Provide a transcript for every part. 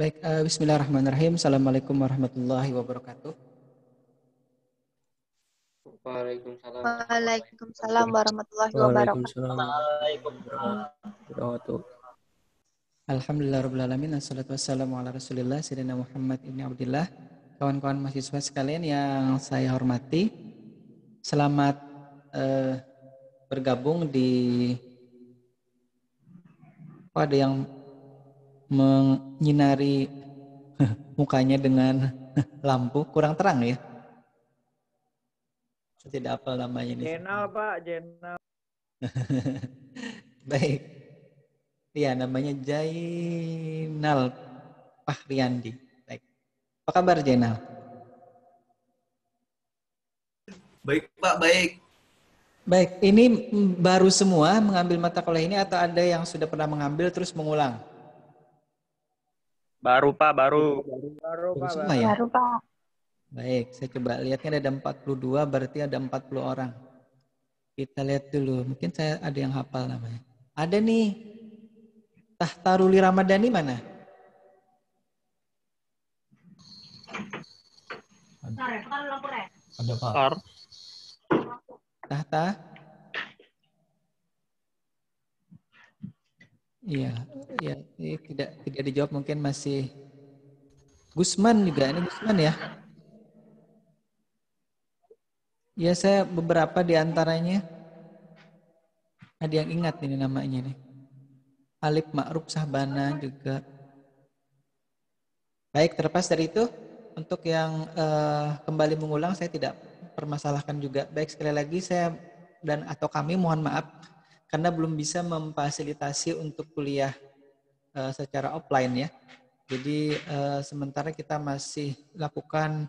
Baik, bismillahirrahmanirrahim. Assalamualaikum warahmatullahi wabarakatuh. Waalaikumsalam. Waalaikumsalam warahmatullahi wabarakatuh. Alhamdulillahirrahmanirrahim. Assalatu wassalamu ala rasulillah Sayyidina Muhammad ibn Abdillah. Kawan-kawan mahasiswa sekalian yang saya hormati, selamat bergabung di ada yang menyinari mukanya dengan lampu, kurang terang ya. Saya tidak apa namanya ini. Jenal Pak, Jenal. Baik. Iya, namanya Jainal Fahriyandi. Baik. Apa kabar Jainal? Baik Pak, baik. Baik, ini baru semua mengambil mata kuliah ini atau ada yang sudah pernah mengambil terus mengulang? Baru Pak, baru. Baru semua ya? Baru Pak. Baik, saya coba lihatnya ada 42, berarti ada 40 orang. Kita lihat dulu, mungkin saya ada yang hafal namanya. Ada nih, Tahtaruli Ramadhani mana? Ada Pak. Tahta? Iya, iya, tidak dijawab, mungkin masih Gusman juga, ini Gusman ya? Ya, saya beberapa di antaranya ada yang ingat ini namanya nih. Alif Ma'ruf Sahbana juga. Baik, terlepas dari itu, untuk yang kembali mengulang saya tidak permasalahkan juga. Baik, sekali lagi saya dan atau kami mohon maaf karena belum bisa memfasilitasi untuk kuliah secara offline ya. Jadi sementara kita masih lakukan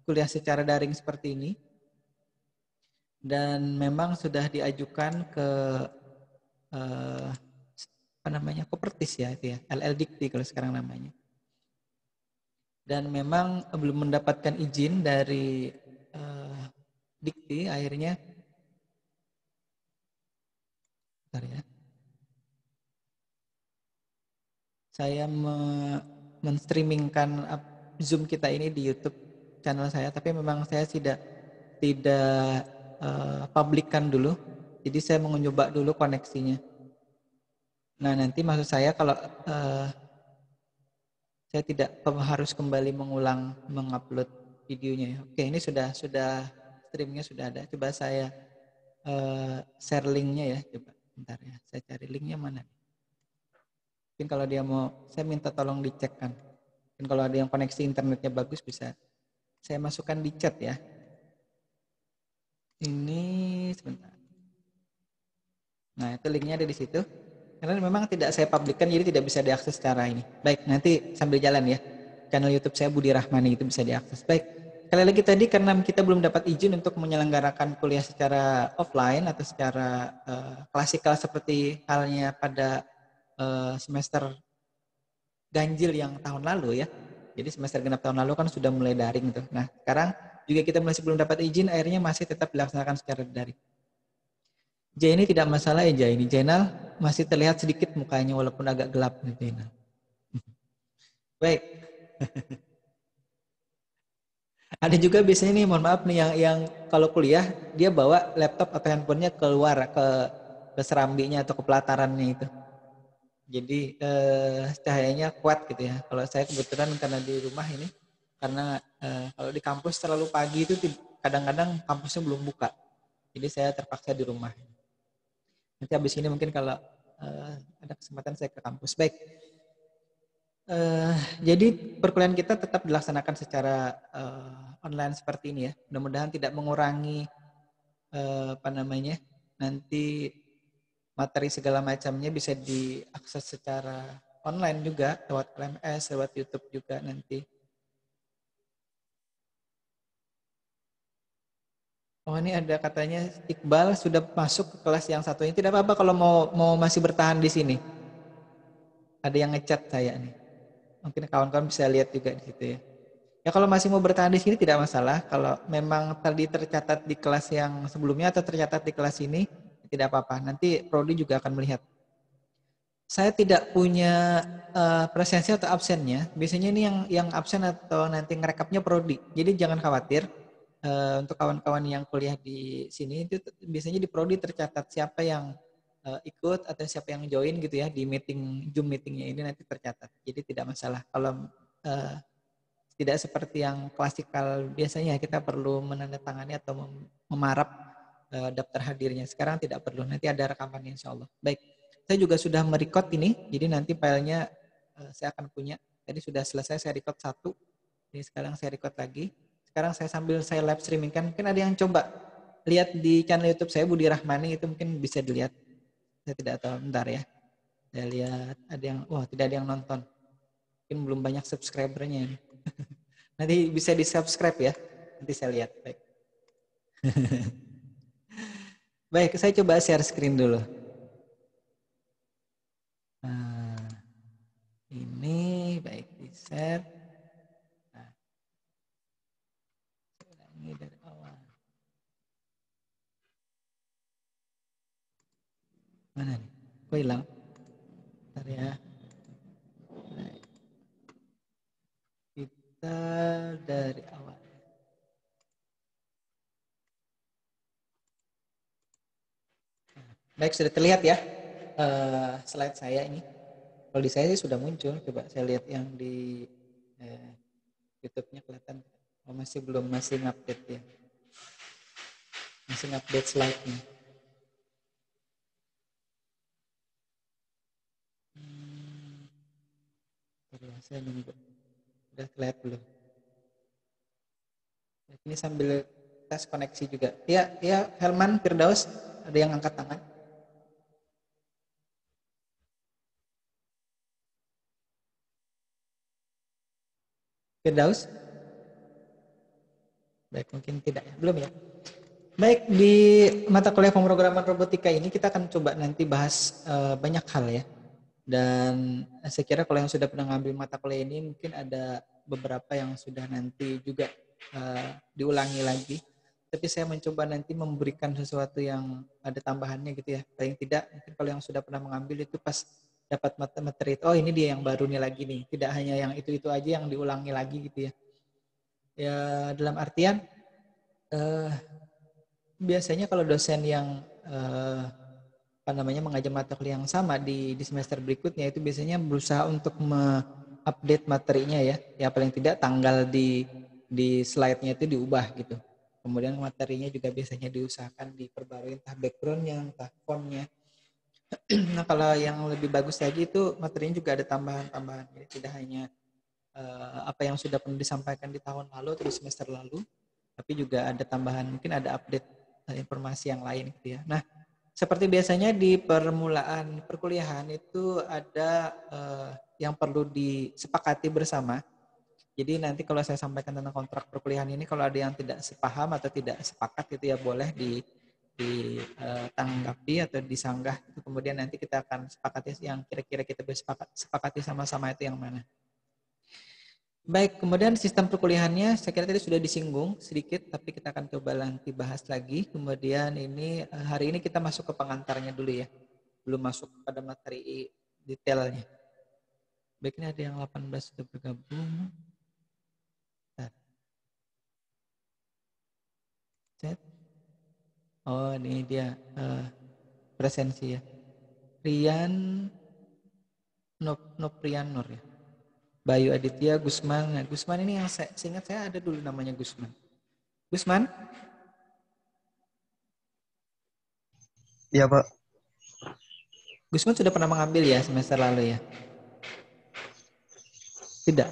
kuliah secara daring seperti ini. Dan memang sudah diajukan ke Kopertis ya itu ya, LL Dikti kalau sekarang namanya. Dan memang belum mendapatkan izin dari Dikti, akhirnya bentar ya. Saya men-streamingkan Zoom kita ini di YouTube channel saya, tapi memang saya tidak publikkan dulu. Jadi saya mencoba dulu koneksinya. Nah, nanti maksud saya kalau saya tidak harus kembali mengulang mengupload videonya ya. Oke, ini sudah streamingnya sudah ada. Coba saya share linknya ya. Coba bentar ya. Saya cari linknya mana. Mungkin kalau dia mau, saya minta tolong dicek kan. Dan kalau ada yang koneksi internetnya bagus bisa saya masukkan di chat ya. Ini sebentar. Nah, itu linknya ada di situ. Karena memang tidak saya publikkan, jadi tidak bisa diakses secara ini. Baik, nanti sambil jalan ya. Channel YouTube saya Budi Rahmani itu bisa diakses. Baik, sekali lagi tadi karena kita belum dapat izin untuk menyelenggarakan kuliah secara offline atau secara klasikal seperti halnya pada semester ganjil yang tahun lalu ya. Jadi semester genap tahun lalu kan sudah mulai daring tuh. Nah, sekarang juga kita masih belum dapat izin, akhirnya masih tetap dilaksanakan secara daring. J ini tidak masalah ya, J ini. Jainal masih terlihat sedikit mukanya walaupun agak gelap nih Jainal. Baik. Ada juga biasanya nih, mohon maaf nih yang kalau kuliah dia bawa laptop atau handphonenya keluar ke serambinya atau ke pelatarannya itu. Jadi cahayanya kuat gitu ya. Kalau saya kebetulan karena di rumah ini, karena kalau di kampus terlalu pagi itu kadang-kadang kampusnya belum buka. Jadi saya terpaksa di rumah. Nanti habis ini mungkin kalau ada kesempatan saya ke kampus. Baik. Jadi perkuliahan kita tetap dilaksanakan secara online seperti ini ya. Mudah-mudahan tidak mengurangi nanti materi segala macamnya bisa diakses secara online juga lewat LMS, lewat YouTube juga nanti. Oh, ini ada katanya Iqbal sudah masuk ke kelas yang satu ini. Tidak apa-apa kalau mau masih bertahan di sini. Ada yang ngechat saya nih. Mungkin kawan-kawan bisa lihat juga di situ ya. Ya kalau masih mau bertahan di sini tidak masalah. Kalau memang tadi tercatat di kelas yang sebelumnya atau tercatat di kelas ini tidak apa-apa. Nanti Prodi juga akan melihat. Saya tidak punya presensi atau absennya. Biasanya ini yang absen atau nanti ngerekapnya prodi. Jadi jangan khawatir. Untuk kawan-kawan yang kuliah di sini itu biasanya di prodi tercatat siapa yang ikut atau siapa yang join gitu ya di meeting Zoom meetingnya ini nanti tercatat. Jadi tidak masalah. Kalau tidak seperti yang klasikal biasanya kita perlu menandatangani atau memarap daftar hadirnya. Sekarang tidak perlu. Nanti ada rekamannya insya Allah. Baik. Saya juga sudah merecord ini. Jadi nanti filenya saya akan punya. Tadi sudah selesai saya record 1. Ini sekarang saya record lagi. Sekarang saya sambil saya live streaming kan. Mungkin ada yang coba lihat di channel YouTube saya Budi Rahmani itu mungkin bisa dilihat. Saya tidak tahu, bentar ya. Saya lihat ada yang, wah tidak ada yang nonton. Mungkin belum banyak subscribernya ini. Nanti bisa di subscribe ya. Nanti saya lihat. Baik. Baik, saya coba share screen dulu. Nah, ini baik di share. Nah, ini dari awal. Mana nih? Kok hilang? Bentar ya. Baik. Kita dari awal. Baik, sudah terlihat ya slide saya ini. Kalau di saya sih sudah muncul. Coba saya lihat yang di YouTube-nya kelihatan. Oh, masih belum, masih ngupdate ya. Masih ngupdate slide-nya. Saya nunggu. Udah kelihatan belum? Ini sambil tes koneksi juga. Ya, ya Helman, Firdaus, ada yang angkat tangan? Firdaus? Baik, mungkin tidak ya. Belum ya? Baik, di mata kuliah pemrograman robotika ini kita akan coba nanti bahas banyak hal ya. Dan saya kira kalau yang sudah pernah ngambil mata kuliah ini mungkin ada beberapa yang sudah nanti juga diulangi lagi. Tapi saya mencoba nanti memberikan sesuatu yang ada tambahannya gitu ya. Paling tidak mungkin kalau yang sudah pernah mengambil itu pas dapat materi, oh ini dia yang baru nih lagi nih. Tidak hanya yang itu aja yang diulangi lagi gitu ya. Ya dalam artian biasanya kalau dosen yang mengajar mata kuliah yang sama di semester berikutnya itu biasanya berusaha untuk update materinya ya. Ya paling tidak tanggal di slide-nya itu diubah gitu. Kemudian materinya juga biasanya diusahakan diperbarui entah background-nya, entah font-nya. Nah kalau yang lebih bagus lagi itu materinya juga ada tambahan-tambahan. Jadi tidak hanya apa yang sudah pernah disampaikan di tahun lalu atau di semester lalu, tapi juga ada tambahan, mungkin ada update informasi yang lain gitu ya. Nah seperti biasanya di permulaan perkuliahan itu ada yang perlu disepakati bersama. Jadi nanti kalau saya sampaikan tentang kontrak perkuliahan ini, kalau ada yang tidak sepaham atau tidak sepakat itu ya boleh ditanggapi atau disanggah. Kemudian nanti kita akan sepakati yang kira-kira kita sepakati sama-sama itu yang mana. Baik, kemudian sistem perkuliahannya saya kira tadi sudah disinggung sedikit, tapi kita akan coba nanti bahas lagi. Kemudian ini hari ini kita masuk ke pengantarnya dulu ya, belum masuk pada materi detailnya. Baik, ini ada yang 18 sudah bergabung. Oh ini dia presensi ya. Rian Noprian Nur ya. Bayu Aditya, Gusman. Nah, Gusman ini yang seingat saya ada dulu namanya Gusman. Gusman? Iya Pak. Gusman sudah pernah mengambil ya semester lalu ya? Tidak?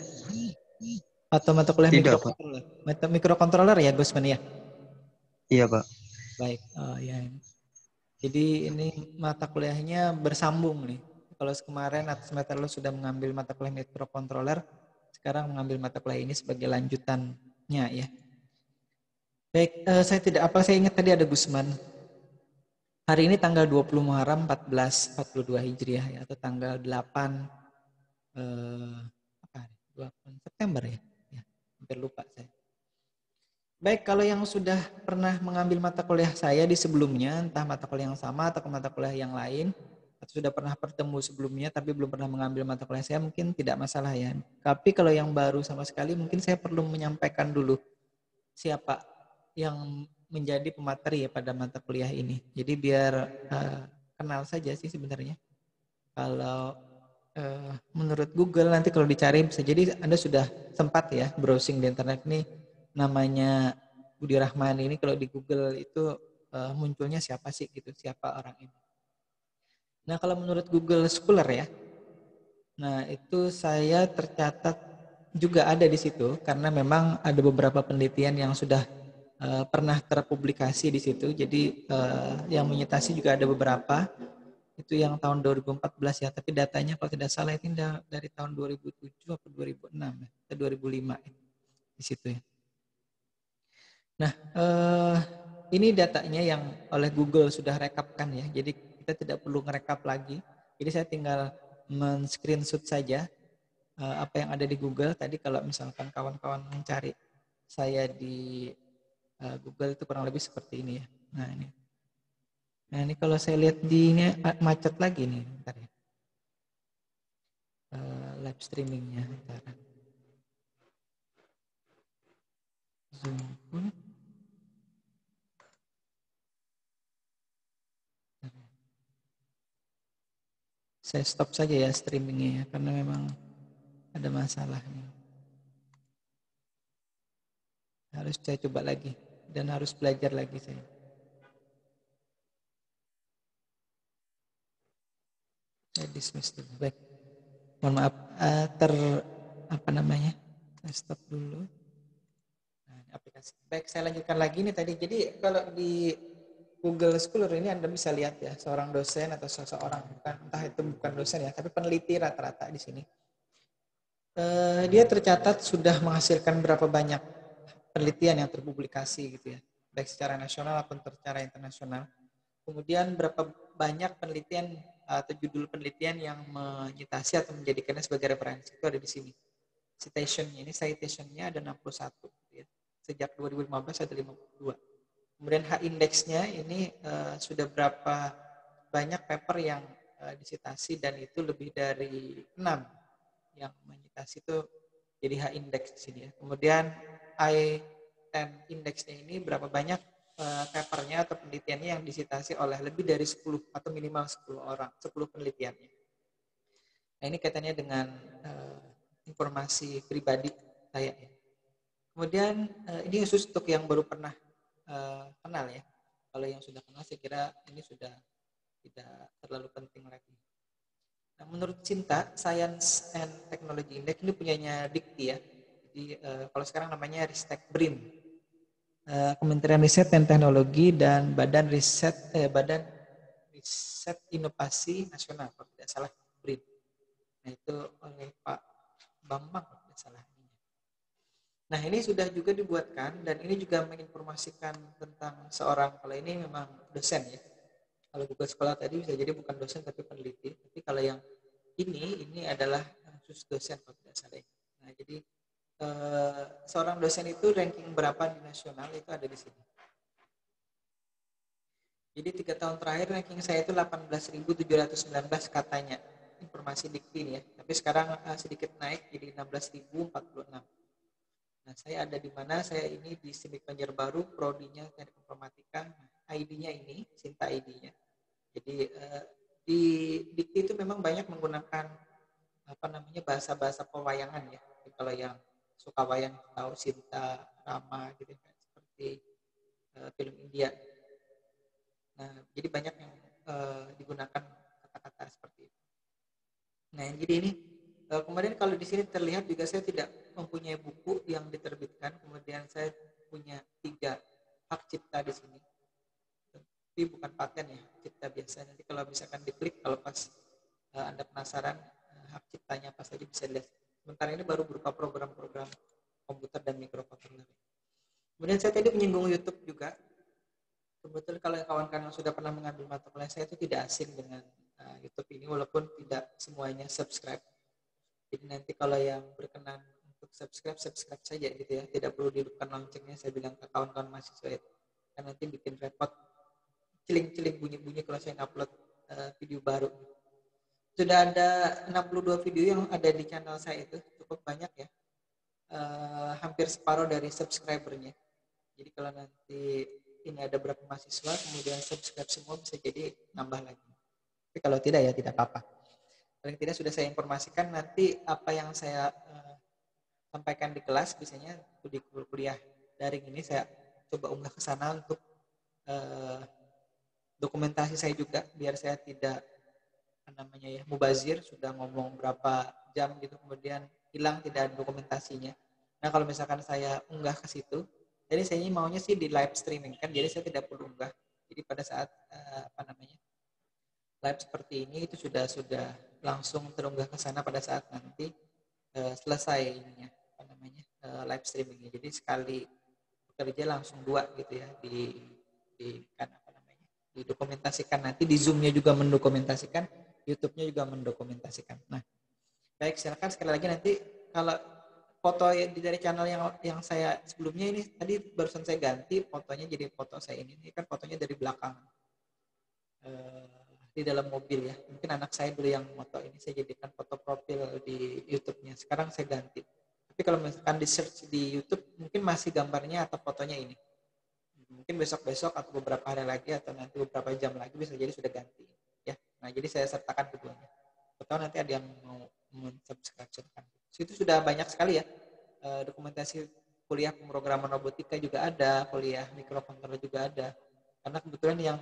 Atau mata kuliah mikrokontroler? Mikrokontroler ya Gusman ya? Iya Pak. Baik, oh ya. Jadi ini mata kuliahnya bersambung nih. Kalau kemarin atau semester lalu sudah mengambil mata kuliah mikrokontroler, sekarang mengambil mata kuliah ini sebagai lanjutannya ya. Baik, saya tidak apa saya ingat tadi ada Gusman. Hari ini tanggal 20 Muharram 1442 Hijriah ya, atau tanggal 8 September ya. Hampir lupa saya. Baik, kalau yang sudah pernah mengambil mata kuliah saya di sebelumnya, entah mata kuliah yang sama atau mata kuliah yang lain, sudah pernah bertemu sebelumnya tapi belum pernah mengambil mata kuliah saya mungkin tidak masalah ya. Tapi kalau yang baru sama sekali mungkin saya perlu menyampaikan dulu siapa yang menjadi pemateri ya pada mata kuliah ini. Jadi biar kenal saja sih sebenarnya. Kalau menurut Google nanti kalau dicari bisa jadi Anda sudah sempat ya browsing di internet nih namanya Budi Rahmani ini kalau di Google itu munculnya siapa sih gitu, siapa orang ini. Nah, kalau menurut Google Scholar ya, nah itu saya tercatat juga ada di situ karena memang ada beberapa penelitian yang sudah pernah terpublikasi di situ. Jadi yang menyitasi juga ada beberapa. Itu yang tahun 2014 ya, tapi datanya kalau tidak salah itu dari tahun 2007 atau 2006 ya, atau 2005 di situ ya. Nah, ini datanya yang oleh Google sudah rekapkan ya. Jadi kita tidak perlu ngerekap lagi. Jadi saya tinggal men-screenshot saja apa yang ada di Google. Tadi kalau misalkan kawan-kawan mencari saya di Google itu kurang lebih seperti ini ya. Nah ini kalau saya lihat di ini macet lagi nih. Bentar ya. Live streamingnya. Bentar. Zoom pun. Saya stop saja ya streamingnya ya, karena memang ada masalahnya. Harus saya coba lagi dan harus belajar lagi saya. Saya dismiss dulu. Baik. Mohon maaf Saya stop dulu. Nah, aplikasi. Baik, saya lanjutkan lagi nih tadi. Jadi kalau di Google Scholar ini Anda bisa lihat ya, seorang dosen atau seseorang, entah itu bukan dosen ya, tapi peneliti rata-rata di sini. Dia tercatat sudah menghasilkan berapa banyak penelitian yang terpublikasi gitu ya, baik secara nasional maupun secara internasional. Kemudian berapa banyak penelitian atau judul penelitian yang menyitasi atau menjadikannya sebagai referensi itu ada di sini. Citationnya ada 61 gitu ya. Sejak 2015 ada 52. Kemudian H-index-nya ini sudah berapa banyak paper yang disitasi dan itu lebih dari 6 yang menyitasi itu jadi H-index di sini ya. Kemudian I-10 index-nya ini berapa banyak papernya atau penelitiannya yang disitasi oleh lebih dari 10 atau minimal 10 penelitiannya. Nah ini kaitannya dengan informasi pribadi saya ya. Kemudian ini khusus untuk yang baru pernah kenal ya. Kalau yang sudah kenal saya kira ini sudah tidak terlalu penting lagi. Nah, menurut Cinta, Science and Technology Index ini punyanya Dikti ya. Jadi kalau sekarang namanya Ristek BRIN. Kementerian Riset dan Teknologi dan Badan Riset Inovasi Nasional kalau tidak salah BRIN. Nah itu oleh Pak Bambang kalau tidak salah. Nah ini sudah juga dibuatkan dan ini juga menginformasikan tentang seorang, kalau ini memang dosen ya. Kalau Google Scholar tadi bisa jadi bukan dosen tapi peneliti. Tapi kalau yang ini adalah khusus dosen kalau tidak salah. Nah jadi seorang dosen itu ranking berapa di nasional itu ada di sini. Jadi 3 tahun terakhir ranking saya itu 18.719 katanya. Informasi Dikti ini ya. Tapi sekarang sedikit naik jadi 16.046. Nah, saya ada di mana? Saya ini di Sinik Banjarbaru, prodinya Teknik Informatika. ID-nya ini, Sinta ID-nya. Jadi di Dikti itu memang banyak menggunakan bahasa-bahasa pewayangan ya. Jadi, kalau yang suka wayang tahu Sinta, Rama gitu kan, seperti film India. Nah, jadi banyak yang digunakan kata-kata seperti itu. Nah, jadi ini kemudian kalau di sini terlihat juga saya tidak mempunyai buku yang diterbitkan. Kemudian saya punya 3 hak cipta di sini. Tapi bukan paten ya, cipta biasa. Nanti kalau misalkan diklik, kalau pas Anda penasaran hak ciptanya apa saja bisa lihat. Sementara ini baru berupa program-program komputer dan mikrokontroler. Kemudian saya tadi menyinggung YouTube juga. Kebetulan kalau kawan-kawan yang sudah pernah mengambil mata kuliah saya itu tidak asing dengan YouTube ini, walaupun tidak semuanya subscribe. Jadi nanti kalau yang berkenan untuk subscribe saja gitu ya. Tidak perlu dihidupkan loncengnya, saya bilang ke kawan-kawan mahasiswa itu. Kan nanti bikin repot, ciling-ciling bunyi-bunyi kalau saya upload video baru. Sudah ada 62 video yang ada di channel saya itu, cukup banyak ya. Hampir separuh dari subscribernya. Jadi kalau nanti ini ada berapa mahasiswa, kemudian subscribe semua, bisa jadi nambah lagi. Tapi kalau tidak ya tidak apa-apa. Paling tidak sudah saya informasikan nanti apa yang saya sampaikan di kelas, biasanya di kuliah daring ini saya coba unggah ke sana untuk dokumentasi saya juga, biar saya tidak mubazir, sudah ngomong berapa jam gitu kemudian hilang tidak ada dokumentasinya. Nah kalau misalkan saya unggah ke situ, jadi saya maunya sih di live streaming kan, jadi saya tidak perlu unggah. Jadi pada saat live seperti ini itu sudah langsung terunggah ke sana pada saat nanti selesai ininya live streamingnya. Jadi sekali bekerja langsung 2 gitu ya didokumentasikan, nanti di Zoom-nya juga mendokumentasikan, YouTube-nya juga mendokumentasikan. Nah, baik, silakan sekali lagi nanti kalau foto dari channel yang saya sebelumnya ini tadi barusan saya ganti fotonya jadi foto saya ini kan fotonya dari belakang di dalam mobil ya. Mungkin anak saya dulu yang foto ini saya jadikan foto profil di YouTube-nya. Sekarang saya ganti. Tapi kalau misalkan di search di YouTube mungkin masih gambarnya atau fotonya ini. Mungkin besok-besok atau beberapa hari lagi atau nanti beberapa jam lagi bisa jadi sudah ganti ya. Nah, jadi saya sertakan keduanya. Atau nanti ada yang mau subscribe sertakan. Situ sudah banyak sekali ya. Dokumentasi kuliah pemrograman robotika juga ada, kuliah mikrokontroler juga ada. Karena kebetulan yang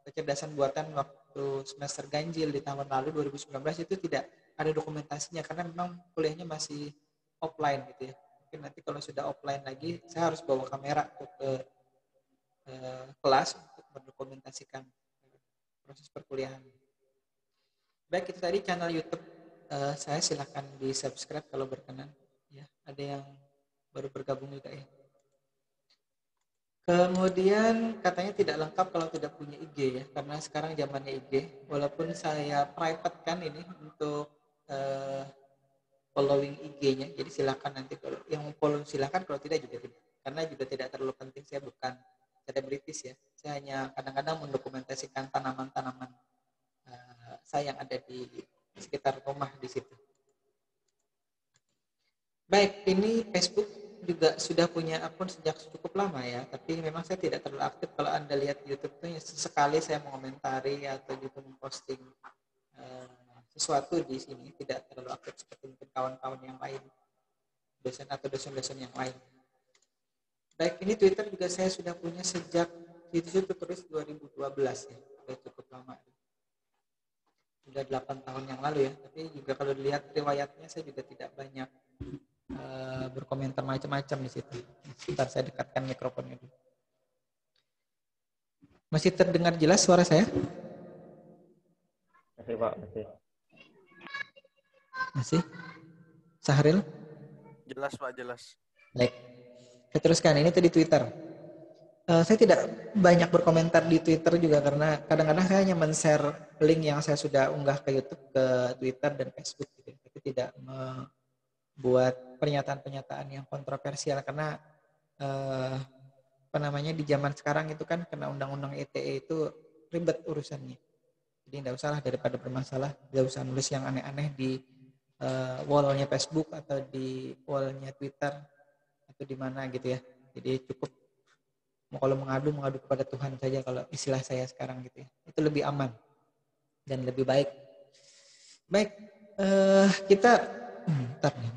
kecerdasan buatan waktu semester ganjil di tahun lalu 2019 itu tidak ada dokumentasinya karena memang kuliahnya masih offline gitu ya. Mungkin nanti kalau sudah offline lagi saya harus bawa kamera ke kelas untuk mendokumentasikan proses perkuliahan. Baik, itu tadi channel YouTube saya, silakan di subscribe kalau berkenan ya. Ada yang baru bergabung juga ya. Kemudian katanya tidak lengkap kalau tidak punya IG ya, karena sekarang zamannya IG. Walaupun saya private kan ini untuk following IG-nya, jadi silakan nanti kalau yang mau follow silakan, kalau tidak juga tidak. Karena juga tidak terlalu penting, saya bukan selebritis ya. Saya hanya kadang-kadang mendokumentasikan tanaman-tanaman saya yang ada di sekitar rumah di situ. Baik, ini Facebook juga sudah punya akun sejak cukup lama ya, tapi memang saya tidak terlalu aktif. Kalau Anda lihat YouTube itu ya sesekali saya mengomentari atau juga memposting sesuatu di sini, tidak terlalu aktif seperti mungkin kawan-kawan yang lain, dosen atau dosen-dosen yang lain. Baik, ini Twitter juga saya sudah punya sejak itu tulis 2012 ya, sudah cukup lama. Sudah 8 tahun yang lalu ya, tapi juga kalau dilihat riwayatnya saya juga tidak banyak berkomentar macam-macam di situ. Sebentar saya dekatkan mikrofonnya dulu. Masih terdengar jelas suara saya? Masih Pak, masih. Masih? Sahril? Jelas Pak, jelas. Baik. Saya teruskan, ini tadi Twitter. Saya tidak banyak berkomentar di Twitter juga karena kadang-kadang saya hanya men-share link yang saya sudah unggah ke YouTube, ke Twitter dan Facebook gitu. Tapi tidak membuat pernyataan-pernyataan yang kontroversial karena di zaman sekarang itu kan kena undang-undang ITE itu ribet urusannya. Jadi tidak usah lah, daripada bermasalah, tidak usah nulis yang aneh-aneh di wall-nya Facebook atau di wall-nya Twitter atau di mana gitu ya. Jadi cukup kalau mengadu kepada Tuhan saja kalau istilah saya sekarang gitu ya. Itu lebih aman dan lebih baik. Baik, kita bentar nih.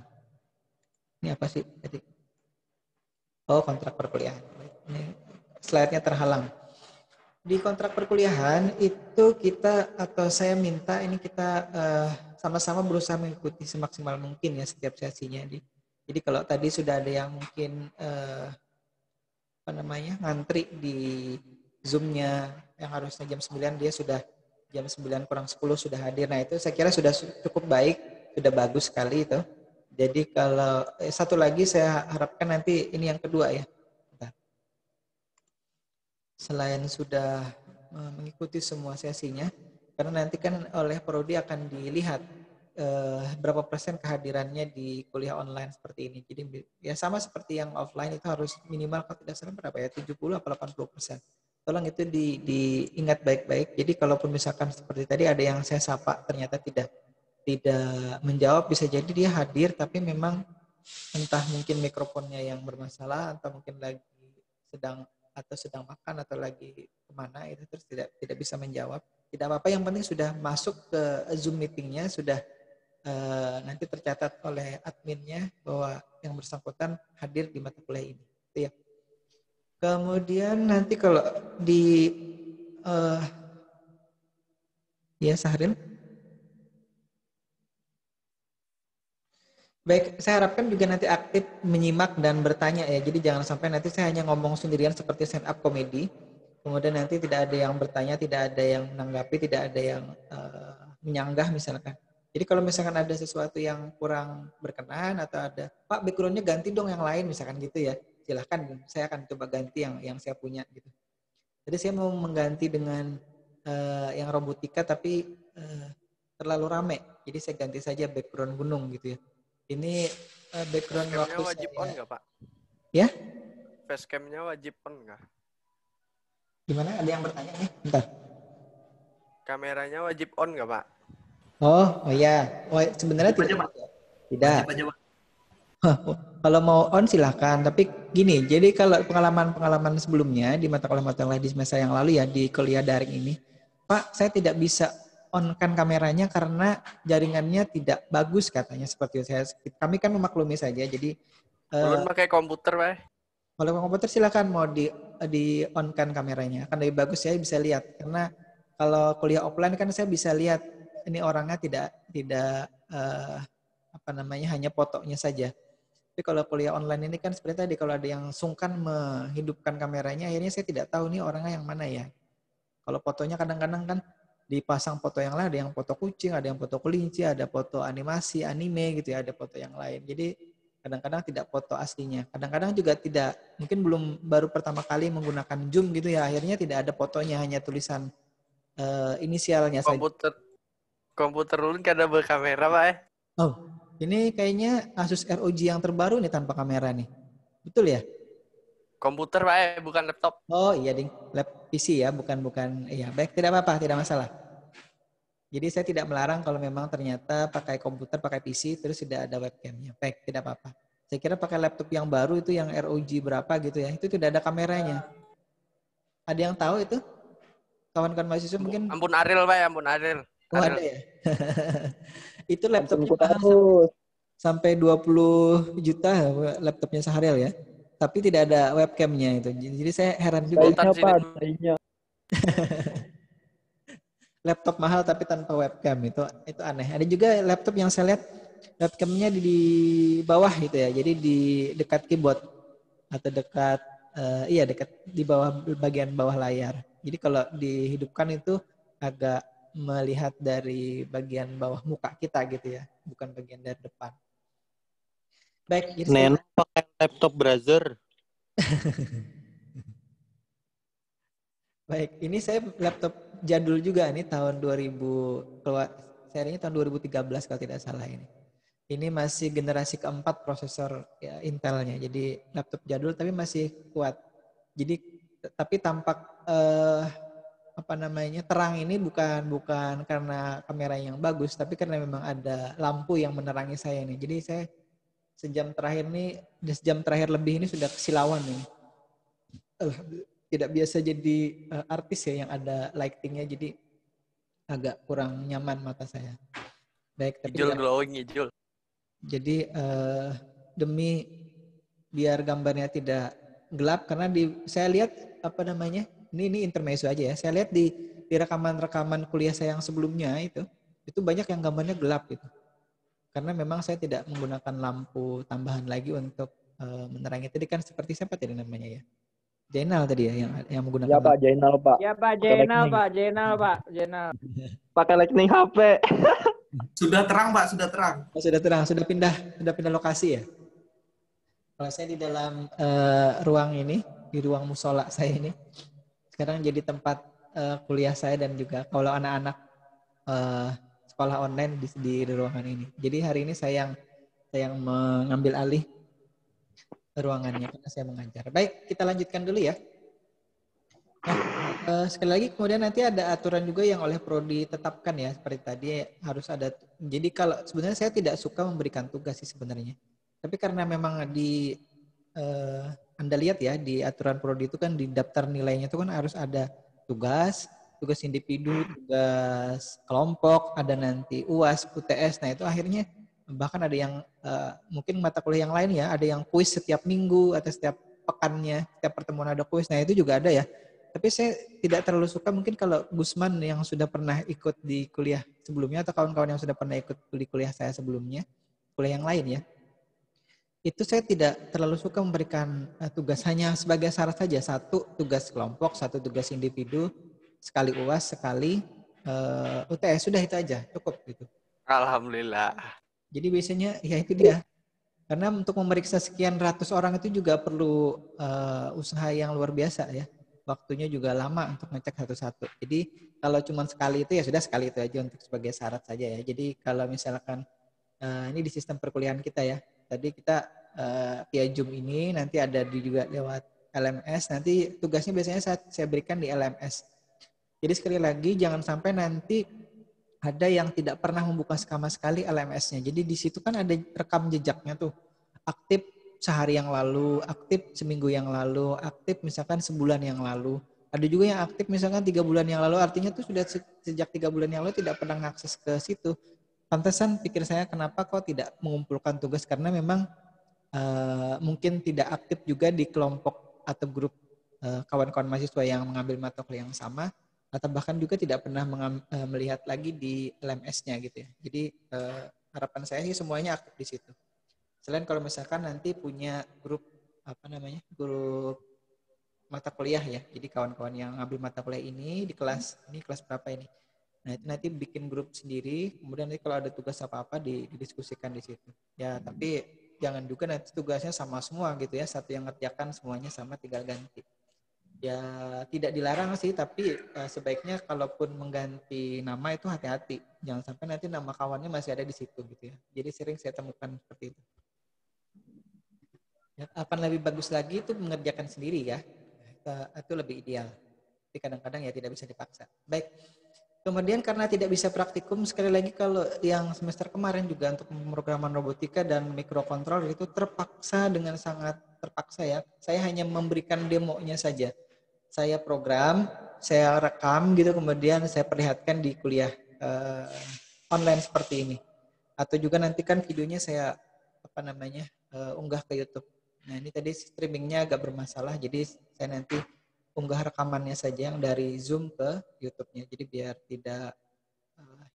Ini apa sih tadi? Oh, kontrak perkuliahan. Ini slide-nya terhalang. Di kontrak perkuliahan itu kita atau saya minta ini kita sama-sama berusaha mengikuti semaksimal mungkin ya setiap sesinya. Jadi kalau tadi sudah ada yang mungkin ngantri di Zoom-nya yang harusnya jam 9, dia sudah jam 9 kurang 10 sudah hadir. Nah itu saya kira sudah cukup baik, sudah bagus sekali itu. Jadi kalau satu lagi saya harapkan nanti ini yang kedua ya. Selain sudah mengikuti semua sesinya, karena nanti kan oleh Prodi akan dilihat berapa persen kehadirannya di kuliah online seperti ini. Jadi ya sama seperti yang offline itu harus minimal kalau tidak salah berapa ya, 70 atau 80%. Tolong itu diingat baik-baik. Jadi kalaupun misalkan seperti tadi ada yang saya sapa ternyata tidak menjawab, bisa jadi dia hadir tapi memang entah mungkin mikrofonnya yang bermasalah atau mungkin lagi sedang makan atau lagi kemana itu, terus tidak bisa menjawab. Tidak apa-apa, yang penting sudah masuk ke Zoom meetingnya, sudah nanti tercatat oleh adminnya bahwa yang bersangkutan hadir di mata kuliah ini. Itu ya. Kemudian nanti kalau di ya Sahril. Baik, saya harapkan juga nanti aktif menyimak dan bertanya ya. Jadi jangan sampai nanti saya hanya ngomong sendirian seperti stand up comedy. Kemudian nanti tidak ada yang bertanya, tidak ada yang menanggapi, tidak ada yang menyanggah misalkan. Jadi kalau misalkan ada sesuatu yang kurang berkenan atau ada, Pak backgroundnya ganti dong yang lain misalkan gitu ya. Silahkan, saya akan coba ganti yang saya punya gitu. Jadi saya mau mengganti dengan yang robotika tapi terlalu rame. Jadi saya ganti saja background gunung gitu ya. Ini background Facecamnya waktu wajib saya. on nggak, Pak? Ya? Facecamnya wajib on nggak? Gimana? Ada yang bertanya nih? Bentar. Kameranya wajib on nggak, Pak? Oh iya. Oh, sebenarnya Wajib tidak. aja, Pak. Tidak. Wajib aja, Pak. Kalau mau on silahkan. Tapi gini, jadi kalau pengalaman sebelumnya di mata kuliah di semester yang lalu ya di kuliah daring ini, Pak, saya tidak bisa on-kan kameranya karena jaringannya tidak bagus katanya seperti itu. Kami kan memaklumi saja. Jadi Belum pakai komputer, Pak. kalau komputer silakan mau di on-kan kameranya. Akan lebih bagus saya bisa lihat. Karena kalau kuliah offline kan saya bisa lihat ini orangnya tidak hanya fotonya saja. Tapi kalau kuliah online ini kan seperti tadi, kalau ada yang sungkan menghidupkan kameranya, akhirnya saya tidak tahu nih orangnya yang mana ya. Kalau fotonya kadang-kadang kan dipasang foto yang lain, ada yang foto kucing, ada yang foto kelinci, ada foto animasi, anime gitu ya, ada foto yang lain. Jadi kadang-kadang tidak foto aslinya. Kadang-kadang juga tidak, mungkin baru pertama kali menggunakan Zoom gitu ya, akhirnya tidak ada fotonya, hanya tulisan inisialnya saja. Komputer ulun kan ada berkamera, Pak. Oh, ini kayaknya Asus ROG yang terbaru nih tanpa kamera nih. Betul ya? Komputer, Pak, bukan laptop. Oh iya ding, lab PC ya, bukan. Iya, baik, tidak apa-apa, tidak masalah. Jadi saya tidak melarang kalau memang ternyata pakai komputer, pakai PC, terus tidak ada webcamnya. Baik, tidak apa-apa. Saya kira pakai laptop yang baru itu yang ROG berapa gitu ya, itu tidak ada kameranya. Ada yang tahu itu? Kawan-kawan mahasiswa mungkin? Ampun Aril, Pak, ampun Aril. Oh ada ya? Itu laptopnya mahal sampai 20 juta laptopnya Sahril ya. Tapi tidak ada webcamnya itu. Jadi saya heran juga. Laptop mahal tapi tanpa webcam itu aneh. Ada juga laptop yang saya lihat webcamnya di bawah gitu ya. Jadi di dekat keyboard atau dekat dekat di bawah bagian bawah layar. Jadi kalau dihidupkan itu agak melihat dari bagian bawah muka kita gitu ya, bukan bagian dari depan. Baik, jadi Neno pakai laptop browser. Baik, ini saya laptop jadul juga nih tahun 2000, keluar serinya tahun 2013 kalau tidak salah ini. Ini masih generasi keempat prosesor ya, Intelnya. Jadi laptop jadul tapi masih kuat. Jadi tapi tampak terang ini bukan karena kamera yang bagus, tapi karena memang ada lampu yang menerangi saya nih. Jadi saya sejam terakhir lebih ini sudah kesilauan nih. Tidak biasa jadi artis ya yang ada lightingnya, jadi agak kurang nyaman mata saya. Baik, tapi Ijul glowing, Ijul. Jadi demi biar gambarnya tidak gelap, karena saya lihat ini intermezzo aja ya. Saya lihat di rekaman-rekaman kuliah saya yang sebelumnya itu banyak yang gambarnya gelap gitu. Karena memang saya tidak menggunakan lampu tambahan lagi untuk menerangi. Tadi kan seperti siapa tadi namanya ya? Jainal tadi ya yang menggunakan. Ya Pak, Jainal Pak. Ya Pak, Jainal. Pakai lightning HP. Sudah terang, Pak, sudah terang. Oh, sudah terang, sudah pindah lokasi ya. Kalau saya di dalam ruang ini, di ruang musola saya ini, sekarang jadi tempat kuliah saya dan juga kalau anak-anak sekolah online di ruangan ini. Jadi hari ini saya yang mengambil alih ruangannya karena saya mengajar. Baik, kita lanjutkan dulu ya. Nah, Sekali lagi kemudian nanti ada aturan juga yang oleh prodi tetapkan ya, seperti tadi harus ada. Jadi kalau sebenarnya saya tidak suka memberikan tugas sih sebenarnya, tapi karena memang di Anda lihat ya di aturan prodi itu kan di daftar nilainya itu kan harus ada tugas individu, tugas kelompok, ada nanti UAS, UTS. Nah itu akhirnya bahkan ada yang mungkin mata kuliah yang lain ya, ada yang kuis setiap minggu atau setiap pekannya, setiap pertemuan ada kuis. Nah itu juga ada ya. Tapi saya tidak terlalu suka mungkin kalau Gusman yang sudah pernah ikut di kuliah sebelumnya atau kawan-kawan yang sudah pernah ikut di kuliah saya sebelumnya, kuliah yang lain ya, itu saya tidak terlalu suka memberikan tugas hanya sebagai syarat saja. Satu tugas kelompok, satu tugas individu, sekali UAS, sekali UTS, sudah itu aja, cukup gitu. Alhamdulillah. Jadi biasanya ya itu dia. Karena untuk memeriksa sekian ratus orang itu juga perlu usaha yang luar biasa ya. Waktunya juga lama untuk ngecek satu-satu. Jadi kalau cuma sekali itu ya sudah sekali itu aja untuk sebagai syarat saja ya. Jadi kalau misalkan ini di sistem perkuliahan kita ya. Tadi kita via Zoom ini nanti ada juga lewat LMS. Nanti tugasnya biasanya saya berikan di LMS. Jadi sekali lagi jangan sampai nanti ada yang tidak pernah membuka sama sekali LMS-nya. Jadi di situ kan ada rekam jejaknya tuh. Aktif sehari yang lalu, aktif seminggu yang lalu, aktif misalkan sebulan yang lalu. Ada juga yang aktif misalkan 3 bulan yang lalu, artinya tuh sudah sejak 3 bulan yang lalu tidak pernah mengakses ke situ. Pantesan pikir saya kenapa kok tidak mengumpulkan tugas, karena memang mungkin tidak aktif juga di kelompok atau grup kawan-kawan mahasiswa yang mengambil mata kuliah yang sama, atau bahkan juga tidak pernah melihat lagi di LMS-nya gitu ya. Jadi harapan saya sih semuanya aktif di situ. Selain kalau misalkan nanti punya grup grup mata kuliah ya. Jadi kawan-kawan yang ngambil mata kuliah ini di kelas berapa ini. Nah, itu nanti bikin grup sendiri, kemudian nanti kalau ada tugas apa-apa didiskusikan di situ. Ya, tapi jangan juga nanti tugasnya sama semua gitu ya. Satu yang ngerjakan semuanya sama, tinggal ganti. Ya, tidak dilarang sih, tapi sebaiknya kalaupun mengganti nama itu hati-hati. Jangan sampai nanti nama kawannya masih ada di situ gitu ya. Jadi sering saya temukan seperti itu. Ya, akan lebih bagus lagi itu mengerjakan sendiri ya. Itu lebih ideal. Tapi kadang-kadang ya tidak bisa dipaksa. Baik. Kemudian karena tidak bisa praktikum, sekali lagi kalau yang semester kemarin juga untuk pemrograman robotika dan mikrokontroller itu terpaksa dengan sangat terpaksa ya. Saya hanya memberikan demonya saja. Saya program, saya rekam gitu, kemudian saya perlihatkan di kuliah online seperti ini. Atau juga nanti kan videonya saya unggah ke YouTube. Nah ini tadi streamingnya agak bermasalah, jadi saya nanti unggah rekamannya saja yang dari Zoom ke YouTube-nya. Jadi biar tidak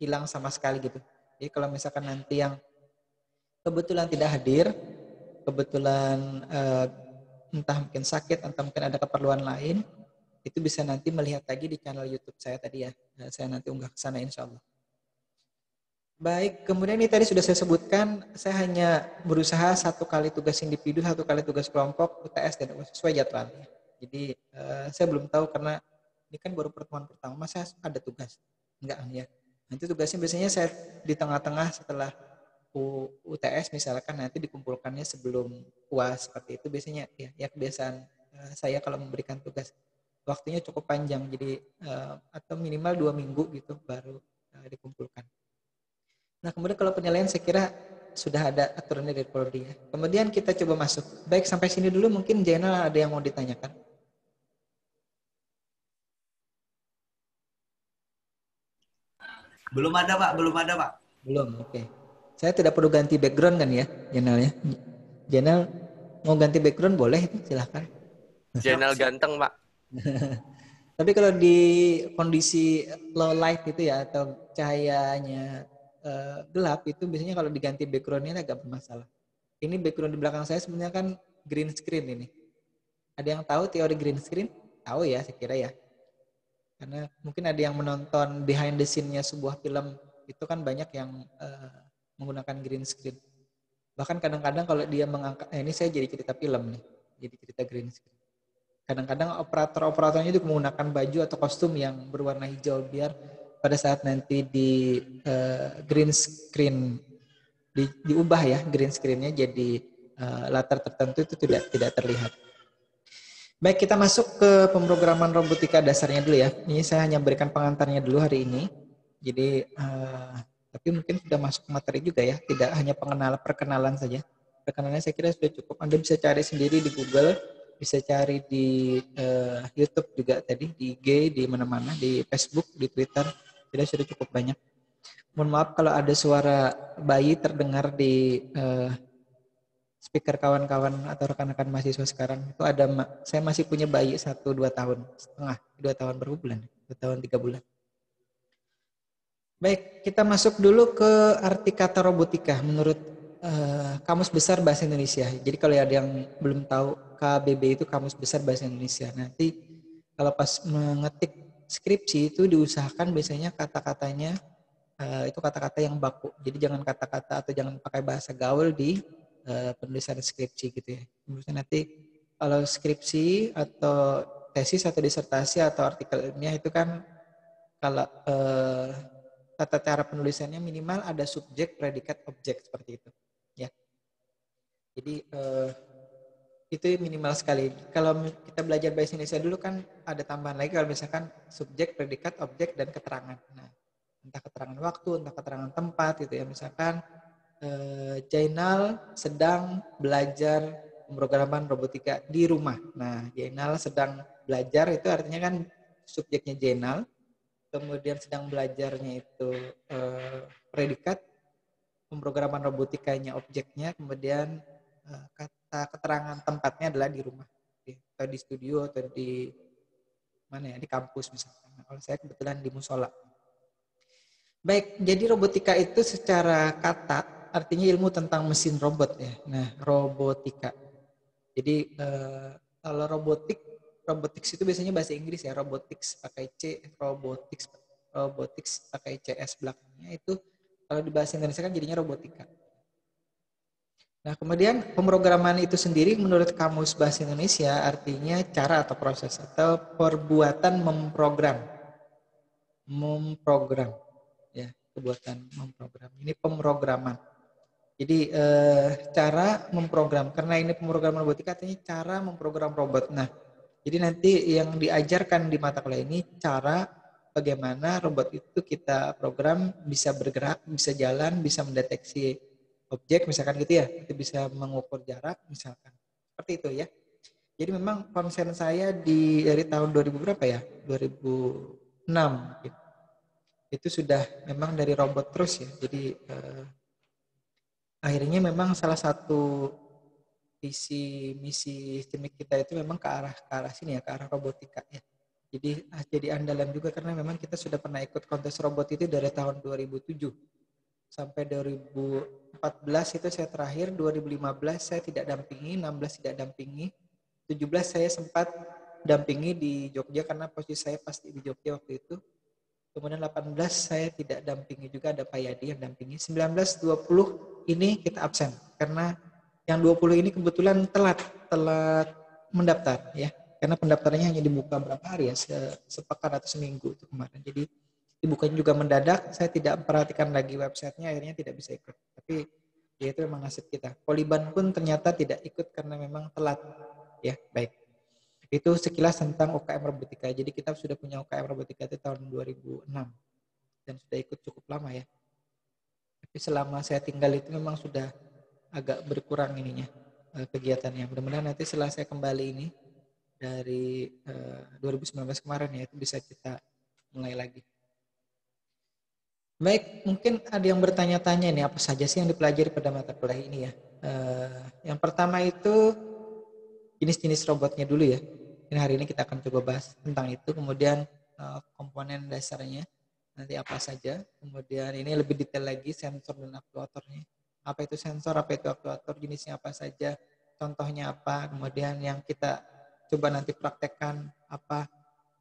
hilang sama sekali gitu. Jadi kalau misalkan nanti yang kebetulan tidak hadir, kebetulan entah mungkin sakit, entah mungkin ada keperluan lain, itu bisa nanti melihat lagi di channel YouTube saya tadi ya. Saya nanti unggah ke sana insya Allah. Baik, kemudian ini tadi sudah saya sebutkan, saya hanya berusaha 1 kali tugas individu, 1 kali tugas kelompok, UTS dan sesuai jadwalnya. Jadi saya belum tahu karena ini kan baru pertemuan pertama, masa ada tugas? Enggak ya. Nanti tugasnya biasanya saya di tengah-tengah setelah UTS misalkan nanti dikumpulkannya sebelum UAS seperti itu biasanya ya kebiasaan saya kalau memberikan tugas. Waktunya cukup panjang, jadi atau minimal 2 minggu gitu baru dikumpulkan. Nah kemudian kalau penilaian saya kira sudah ada aturannya dari Polri ya. Kemudian kita coba masuk. Baik sampai sini dulu, mungkin Jainal ada yang mau ditanyakan. Belum ada Pak, belum ada Pak. Belum, oke. Saya tidak perlu ganti background kan ya, Jainal ya. Jainal mau ganti background boleh, silahkan. Jainal ganteng Pak. Tapi kalau di kondisi low light gitu ya, atau cahayanya gelap itu biasanya kalau diganti backgroundnya agak bermasalah. Ini background di belakang saya sebenarnya kan green screen ini. Ada yang tahu teori green screen? Tahu ya, saya kira ya. Karena mungkin ada yang menonton behind the scene-nya sebuah film, itu kan banyak yang menggunakan green screen. Bahkan kadang-kadang kalau dia mengangkat, ini saya jadi cerita film nih, jadi cerita green screen. Kadang-kadang operator-operatornya juga menggunakan baju atau kostum yang berwarna hijau biar pada saat nanti di green screen diubah ya green screen-nya jadi latar tertentu itu tidak terlihat. Baik, kita masuk ke pemrograman robotika dasarnya dulu ya. Ini saya hanya berikan pengantarnya dulu hari ini. Jadi, tapi mungkin sudah masuk materi juga ya. Tidak hanya perkenalan saja. Perkenalannya saya kira sudah cukup. Anda bisa cari sendiri di Google, bisa cari di YouTube juga tadi, di IG, di mana-mana, di Facebook, di Twitter. Sudah cukup banyak. Mohon maaf kalau ada suara bayi terdengar di speaker kawan-kawan atau rekan-rekan mahasiswa sekarang. Itu ada, saya masih punya bayi 1-2 tahun setengah, 2 tahun berapa bulan? 2 tahun 3 bulan. Baik, kita masuk dulu ke arti kata robotika menurut Kamus Besar Bahasa Indonesia. Jadi kalau ada yang belum tahu, KBB itu Kamus Besar Bahasa Indonesia. Nanti kalau pas mengetik skripsi itu diusahakan biasanya kata-katanya itu kata-kata yang baku. Jadi jangan kata-kata atau jangan pakai bahasa gaul di penulisan skripsi gitu ya. Misalnya nanti kalau skripsi atau tesis atau disertasi atau artikel ilmiah itu kan kalau tata cara penulisannya minimal ada subjek, predikat, objek seperti itu. Ya. Jadi itu minimal sekali. Kalau kita belajar bahasa Indonesia dulu kan ada tambahan lagi kalau misalkan subjek, predikat, objek, dan keterangan. Nah, entah keterangan waktu, entah keterangan tempat gitu ya. Misalkan Jainal sedang belajar pemrograman robotika di rumah. Nah, Jainal sedang belajar itu artinya kan subjeknya Jainal, kemudian sedang belajarnya itu predikat, pemrograman robotikanya objeknya, kemudian kata keterangan tempatnya adalah di rumah, atau di studio atau di mana ya, di kampus misalkan. Nah, kalau saya kebetulan di musola. Baik, jadi robotika itu secara kata artinya ilmu tentang mesin robot ya. Nah, robotika. Jadi kalau robotics itu biasanya bahasa Inggris ya, robotics pakai C, robotics pakai CS belakangnya. Itu kalau di bahasa Indonesia kan jadinya robotika. Nah, kemudian pemrograman itu sendiri menurut Kamus Bahasa Indonesia artinya cara atau proses atau perbuatan memprogram. Ya, perbuatan memprogram. Ini pemrograman. Jadi cara memprogram, karena ini pemrograman robotika artinya cara memprogram robot. Nah, jadi nanti yang diajarkan di mata kuliah ini cara bagaimana robot itu kita program bisa bergerak, bisa jalan, bisa mendeteksi objek misalkan gitu ya, itu bisa mengukur jarak misalkan. Seperti itu ya. Jadi memang konsen saya dari tahun 2000 berapa ya? 2006 mungkin. Itu sudah memang dari robot terus ya. Jadi akhirnya memang salah satu visi misi STEMIK kita itu memang ke arah sini ya, ke arah robotika ya. Jadi andalan juga karena memang kita sudah pernah ikut kontes robot itu dari tahun 2007 sampai 2014 itu saya terakhir, 2015 saya tidak dampingi, 16 tidak dampingi, 17 saya sempat dampingi di Jogja karena posisi saya pasti di Jogja waktu itu. Kemudian 18 saya tidak dampingi juga, ada Pak Yadi yang dampingi. 19, 20 ini kita absen karena yang 20 ini kebetulan telat mendaftar ya. Karena pendaftarannya hanya dibuka berapa hari ya, sepekan atau seminggu itu kemarin. Jadi dibukanya juga mendadak, saya tidak memperhatikan lagi websitenya, akhirnya tidak bisa ikut. Tapi ya itu memang nasib kita. Poliban pun ternyata tidak ikut karena memang telat. Ya, baik. Itu sekilas tentang UKM Robotika. Jadi kita sudah punya UKM Robotika itu tahun 2006 dan sudah ikut cukup lama ya. Tapi selama saya tinggal itu memang sudah agak berkurang ininya kegiatannya. Mudah-mudahan nanti setelah saya kembali ini dari 2019 kemarin ya, itu bisa kita mulai lagi. Baik, mungkin ada yang bertanya-tanya nih apa saja sih yang dipelajari pada mata kuliah ini ya. Yang pertama itu jenis-jenis robotnya dulu ya. Ini hari ini kita akan coba bahas tentang itu. Kemudian komponen dasarnya nanti apa saja. Kemudian ini lebih detail lagi sensor dan aktuatornya. Apa itu sensor, apa itu aktuator, jenisnya apa saja, contohnya apa. Kemudian yang kita coba nanti praktekkan apa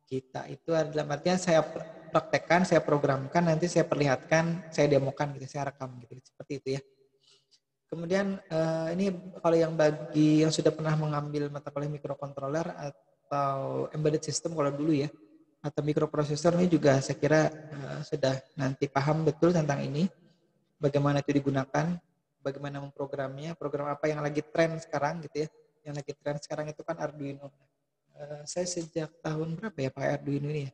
kita itu adalah artinya saya praktekkan, saya programkan, nanti saya perlihatkan, saya demokan gitu, saya rekam gitu. Seperti itu ya. Kemudian ini kalau yang bagi yang sudah pernah mengambil mata kuliah microcontroller atau embedded system kalau dulu ya, atau microprocessor ini juga saya kira sudah nanti paham betul tentang ini, bagaimana itu digunakan, bagaimana memprogramnya, program apa yang lagi tren sekarang gitu ya. Yang lagi tren sekarang itu kan Arduino. Saya sejak tahun berapa ya pakai Arduino ini ya?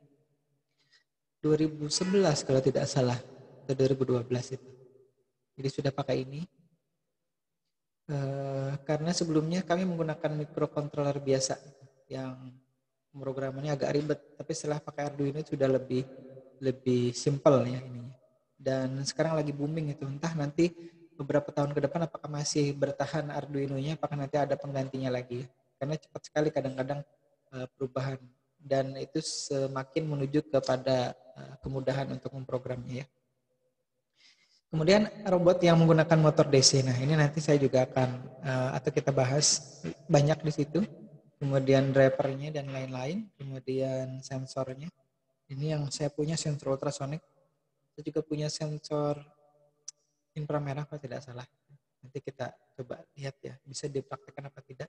2011 kalau tidak salah, atau 2012 itu. Jadi sudah pakai ini. Karena sebelumnya kami menggunakan microcontroller biasa yang pemrogramannya agak ribet, tapi setelah pakai Arduino sudah lebih simple ya ininya. Dan sekarang lagi booming itu, entah nanti beberapa tahun ke depan apakah masih bertahan Arduino-nya, apakah nanti ada penggantinya lagi ya. Karena cepat sekali kadang-kadang perubahan, dan itu semakin menuju kepada kemudahan untuk memprogramnya ya. Kemudian robot yang menggunakan motor DC. Nah, ini nanti saya juga akan atau kita bahas banyak di situ. Kemudian drivernya dan lain-lain. Kemudian sensornya. Ini yang saya punya sensor ultrasonic. Saya juga punya sensor inframerah kalau tidak salah. Nanti kita coba lihat ya, bisa dipraktekkan apa tidak.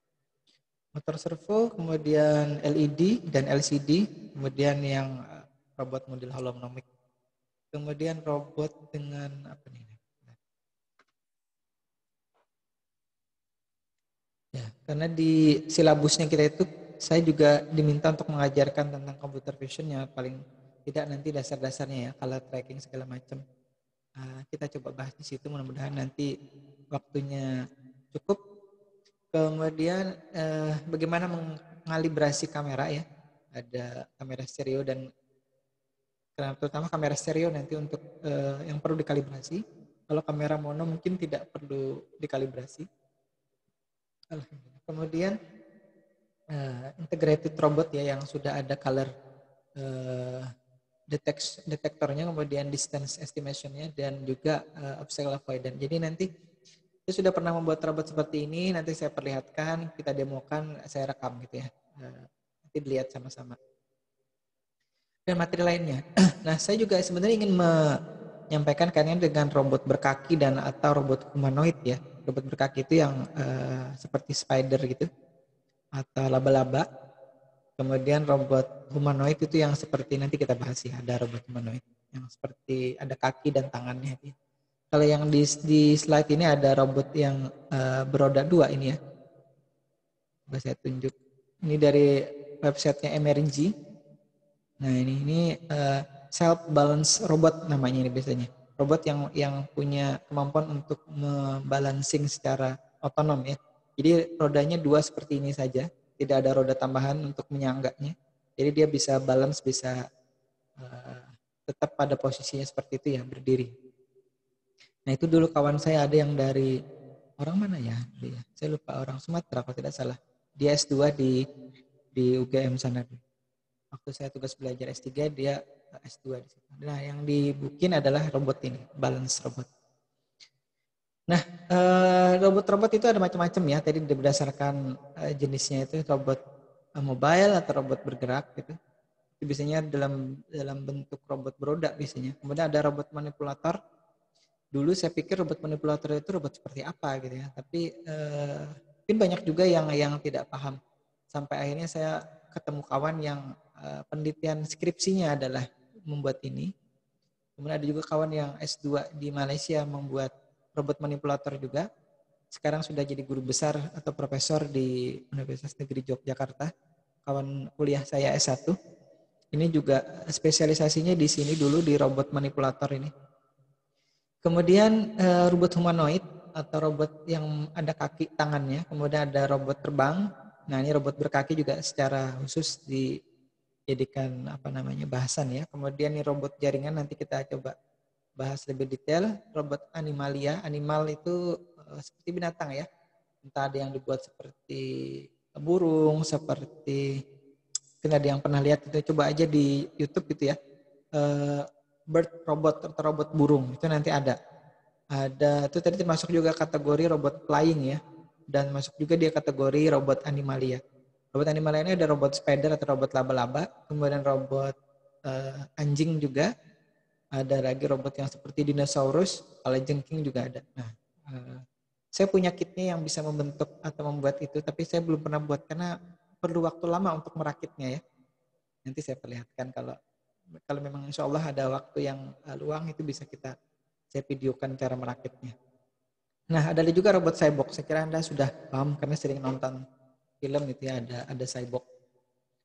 Motor servo, kemudian LED dan LCD, kemudian yang robot model holonomik. Kemudian robot dengan apa nih? Ya, karena di silabusnya kita itu saya juga diminta untuk mengajarkan tentang computer vision ya, paling tidak nanti dasar-dasarnya ya, color tracking segala macam. Kita coba bahas di situ, mudah-mudahan nanti waktunya cukup. Kemudian bagaimana mengalibrasi kamera ya, ada kamera stereo dan terutama kamera stereo nanti untuk yang perlu dikalibrasi. Kalau kamera mono mungkin tidak perlu dikalibrasi. Kemudian integrated robot ya, yang sudah ada color detektornya, kemudian distance estimationnya, dan juga obstacle avoidance. Jadi nanti saya sudah pernah membuat robot seperti ini, nanti saya perlihatkan, kita demokan, saya rekam gitu ya. Nanti dilihat sama-sama. Dan materi lainnya. Nah, saya juga sebenarnya ingin menyampaikan kaitannya dengan robot berkaki dan atau robot humanoid ya. Robot berkaki itu yang seperti spider gitu atau laba-laba. Kemudian robot humanoid itu yang seperti nanti kita bahas ya, ada robot humanoid yang seperti ada kaki dan tangannya. Ya. Kalau yang di slide ini ada robot yang beroda 2 ini ya. Coba saya tunjuk. Ini dari websitenya MRG. Nah ini self balance robot namanya ini biasanya. Robot yang punya kemampuan untuk membalancing secara otonom ya. Jadi rodanya 2 seperti ini saja, tidak ada roda tambahan untuk menyangganya. Jadi dia bisa balance, bisa tetap pada posisinya seperti itu ya, berdiri. Nah itu dulu kawan saya ada yang dari orang mana ya? Saya lupa, orang Sumatera kalau tidak salah. Dia S2 di UGM sana. Waktu saya tugas belajar S3, dia S2 di situ. Nah, yang dibikin adalah robot ini, balance robot. Nah, robot-robot itu ada macam-macam ya. Tadi berdasarkan jenisnya itu robot mobile atau robot bergerak gitu. Itu biasanya dalam bentuk robot beroda biasanya. Kemudian ada robot manipulator. Dulu saya pikir robot manipulator itu robot seperti apa gitu ya. Tapi mungkin banyak juga yang tidak paham. Sampai akhirnya saya ketemu kawan yang penelitian skripsinya adalah membuat ini. Kemudian ada juga kawan yang S2 di Malaysia membuat robot manipulator juga. Sekarang sudah jadi guru besar atau profesor di Universitas Negeri Yogyakarta. Kawan kuliah saya S1. Ini juga spesialisasinya di sini dulu di robot manipulator ini. Kemudian robot humanoid atau robot yang ada kaki tangannya. Kemudian ada robot terbang. Nah ini robot berkaki juga secara khusus dijadikan bahasan ya. Kemudian ini robot jaringan, nanti kita coba bahas lebih detail. Robot animalia, animal itu seperti binatang ya. Entah ada yang dibuat seperti burung, seperti mungkin ada yang pernah lihat itu, coba aja di YouTube gitu ya. Bird robot atau robot burung itu nanti ada itu tadi termasuk juga kategori robot flying ya. Dan masuk juga dia kategori robot animalia. Robot animalia ini ada robot spider atau robot laba-laba, kemudian robot anjing juga, ada lagi robot yang seperti dinosaurus, kalajengking juga ada. Nah, saya punya kitnya yang bisa membentuk atau membuat itu, tapi saya belum pernah buat karena perlu waktu lama untuk merakitnya ya. Nanti saya perlihatkan kalau memang insya Allah ada waktu yang luang, itu bisa saya videokan cara merakitnya. Nah, ada juga robot cyborg. Saya kira Anda sudah paham karena sering nonton film gitu ya, ada cyborg.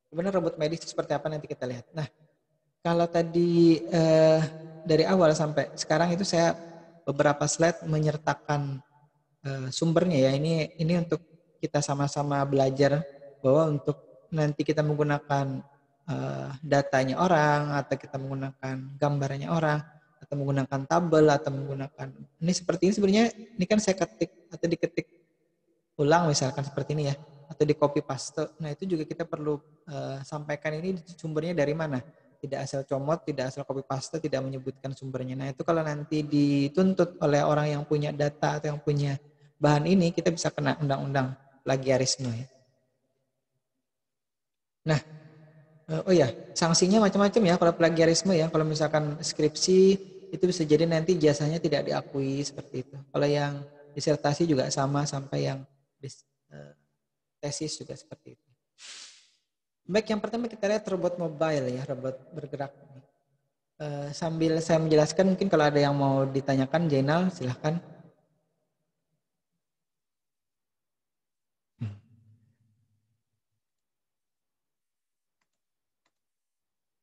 Kemudian robot medis itu seperti apa nanti kita lihat. Nah, kalau tadi dari awal sampai sekarang itu saya beberapa slide menyertakan sumbernya ya. Ini untuk kita sama-sama belajar bahwa untuk nanti kita menggunakan datanya orang atau kita menggunakan gambarnya orang atau menggunakan tabel atau menggunakan ini seperti ini sebenarnya ini kan saya ketik atau diketik ulang misalkan seperti ini ya atau di copy paste. Nah itu juga kita perlu sampaikan ini sumbernya dari mana. Tidak asal comot, tidak asal copy paste, tidak menyebutkan sumbernya. Nah itu kalau nanti dituntut oleh orang yang punya data atau yang punya bahan ini, kita bisa kena undang-undang plagiarisme ya. Nah, oh ya, sanksinya macam-macam ya kalau plagiarisme ya. Kalau misalkan skripsi itu bisa jadi nanti jasanya tidak diakui seperti itu. Kalau yang disertasi juga sama sampai yang tesis juga seperti itu. Baik, yang pertama kita lihat robot mobile ya, robot bergerak. Sambil saya menjelaskan mungkin kalau ada yang mau ditanyakan Jainal silahkan.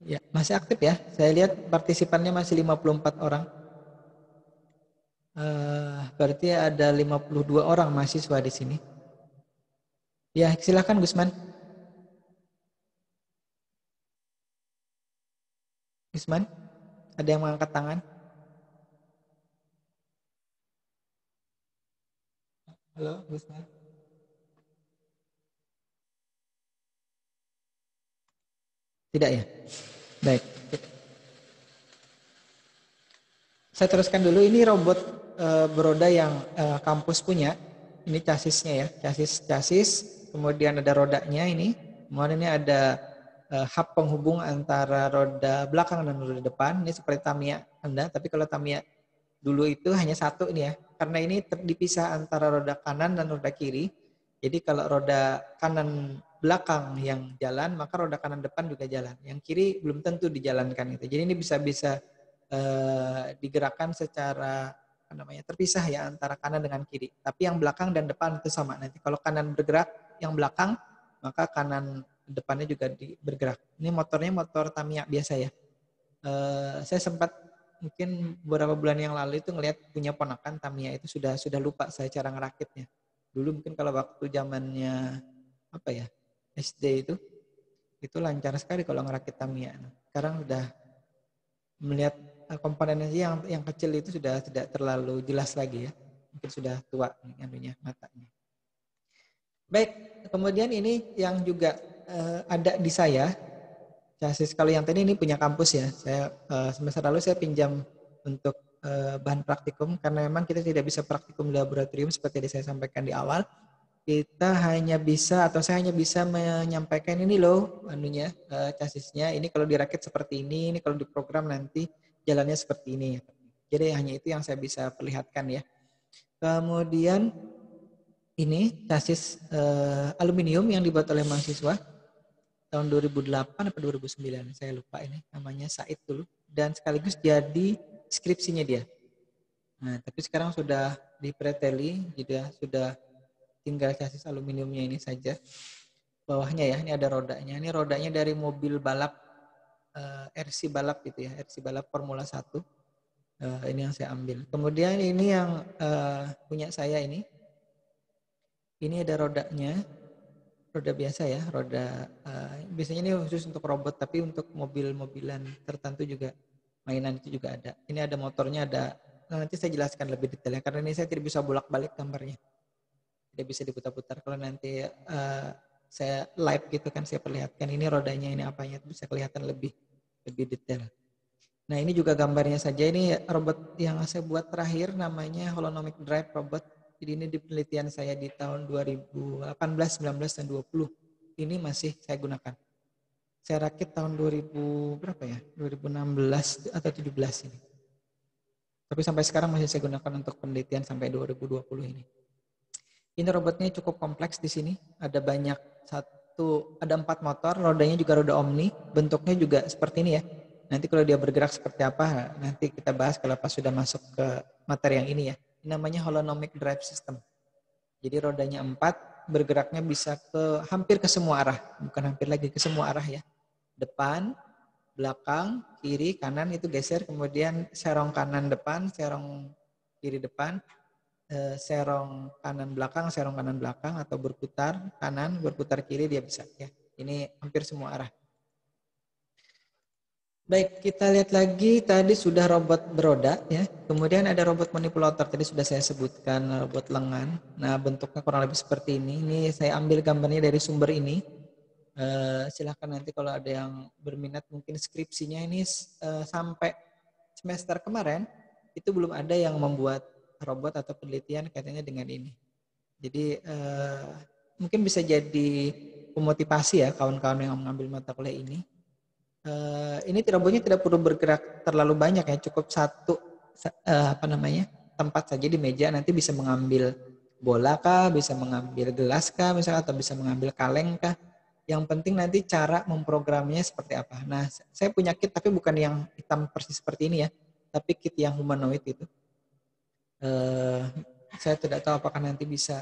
Ya, masih aktif ya. Saya lihat partisipannya masih 54 orang. Berarti ada 52 orang mahasiswa di sini. Ya, silakan Gusman. Gusman, ada yang mengangkat tangan? Halo, Gusman. Tidak ya? Baik. Saya teruskan dulu. Ini robot beroda yang kampus punya. Ini chassisnya ya, chassis. Kemudian ada rodanya ini. Kemudian ini ada hub penghubung antara roda belakang dan roda depan. Ini seperti Tamiya Anda, tapi kalau Tamiya dulu itu hanya satu ini ya. Karena ini dipisah antara roda kanan dan roda kiri. Jadi kalau roda kanan belakang yang jalan, maka roda kanan depan juga jalan. Yang kiri belum tentu dijalankan itu. Jadi ini bisa digerakkan secara terpisah ya antara kanan dengan kiri. Tapi yang belakang dan depan itu sama. Nanti kalau kanan bergerak, yang belakang maka kanan depannya juga bergerak. Ini motornya motor Tamiya biasa ya. Saya sempat mungkin beberapa bulan yang lalu itu ngelihat punya ponakan Tamiya itu sudah lupa saya cara ngerakitnya. Dulu mungkin kalau waktu zamannya SD itu lancar sekali kalau ngerakit Tamiya. Sekarang sudah melihat komponennya yang kecil itu sudah tidak terlalu jelas lagi ya. Mungkin sudah tua matanya. Baik, kemudian ini yang juga ada di saya chassis. Kalau yang tadi ini punya kampus ya. Saya semester lalu saya pinjam untuk bahan praktikum karena memang kita tidak bisa praktikum di laboratorium seperti yang saya sampaikan di awal. Kita hanya bisa atau saya hanya bisa menyampaikan ini loh chassisnya. Ini kalau dirakit seperti ini kalau diprogram nanti jalannya seperti ini. Jadi hanya itu yang saya bisa perlihatkan ya. Kemudian ini chassis aluminium yang dibuat oleh mahasiswa tahun 2008 atau 2009, saya lupa ini namanya Said dulu, dan sekaligus jadi skripsinya dia. Nah, tapi sekarang sudah dipreteli, sudah tinggal chassis aluminiumnya ini saja. Bawahnya ya, ini ada rodanya. Ini rodanya dari mobil balap RC balap gitu ya, RC balap Formula 1. Ini yang saya ambil. Kemudian ini yang punya saya ini. Ini ada rodanya, roda biasa ya, roda biasanya ini khusus untuk robot, tapi untuk mobil-mobilan tertentu juga mainan itu juga ada. Ini ada motornya, nanti saya jelaskan lebih detailnya karena ini saya tidak bisa bolak-balik gambarnya, tidak bisa diputar-putar. Kalau nanti saya live gitu kan saya perlihatkan ini rodanya, ini apanya, itu bisa kelihatan lebih detail. Nah ini juga gambarnya saja. Ini robot yang saya buat terakhir namanya Holonomic Drive Robot. Jadi ini di penelitian saya di tahun 2018, 19, dan 20. Ini masih saya gunakan. Saya rakit tahun 2016 atau 17 ini. Tapi sampai sekarang masih saya gunakan untuk penelitian sampai 2020 ini. Ini robotnya cukup kompleks di sini. Ada ada 4 motor, rodanya juga roda omni. Bentuknya juga seperti ini ya. Nanti kalau dia bergerak seperti apa, nanti kita bahas kalau pas sudah masuk ke materi yang ini ya. Namanya holonomic drive system. Jadi rodanya 4, bergeraknya bisa hampir ke semua arah, bukan hampir lagi, ke semua arah ya. Depan, belakang, kiri, kanan itu geser, kemudian serong kanan depan, serong kiri depan, serong kanan belakang, atau berputar kanan, berputar kiri dia bisa ya. Ini hampir semua arah. Baik, kita lihat lagi tadi sudah robot beroda ya. Kemudian ada robot manipulator, tadi sudah saya sebutkan robot lengan. Nah, bentuknya kurang lebih seperti ini. Ini saya ambil gambarnya dari sumber ini. Silahkan nanti kalau ada yang berminat, mungkin skripsinya ini sampai semester kemarin itu belum ada yang membuat robot atau penelitian kaitannya dengan ini. Jadi mungkin bisa jadi pemotivasi ya kawan-kawan yang mengambil mata kuliah ini. Ini robotnya tidak perlu bergerak terlalu banyak ya, cukup satu tempat saja di meja, nanti bisa mengambil bola kah, bisa mengambil gelas kah misalnya, atau bisa mengambil kaleng kah. Yang penting nanti cara memprogramnya seperti apa. Nah, saya punya kit tapi bukan yang hitam persis seperti ini ya, tapi kit yang humanoid itu. Saya tidak tahu apakah nanti bisa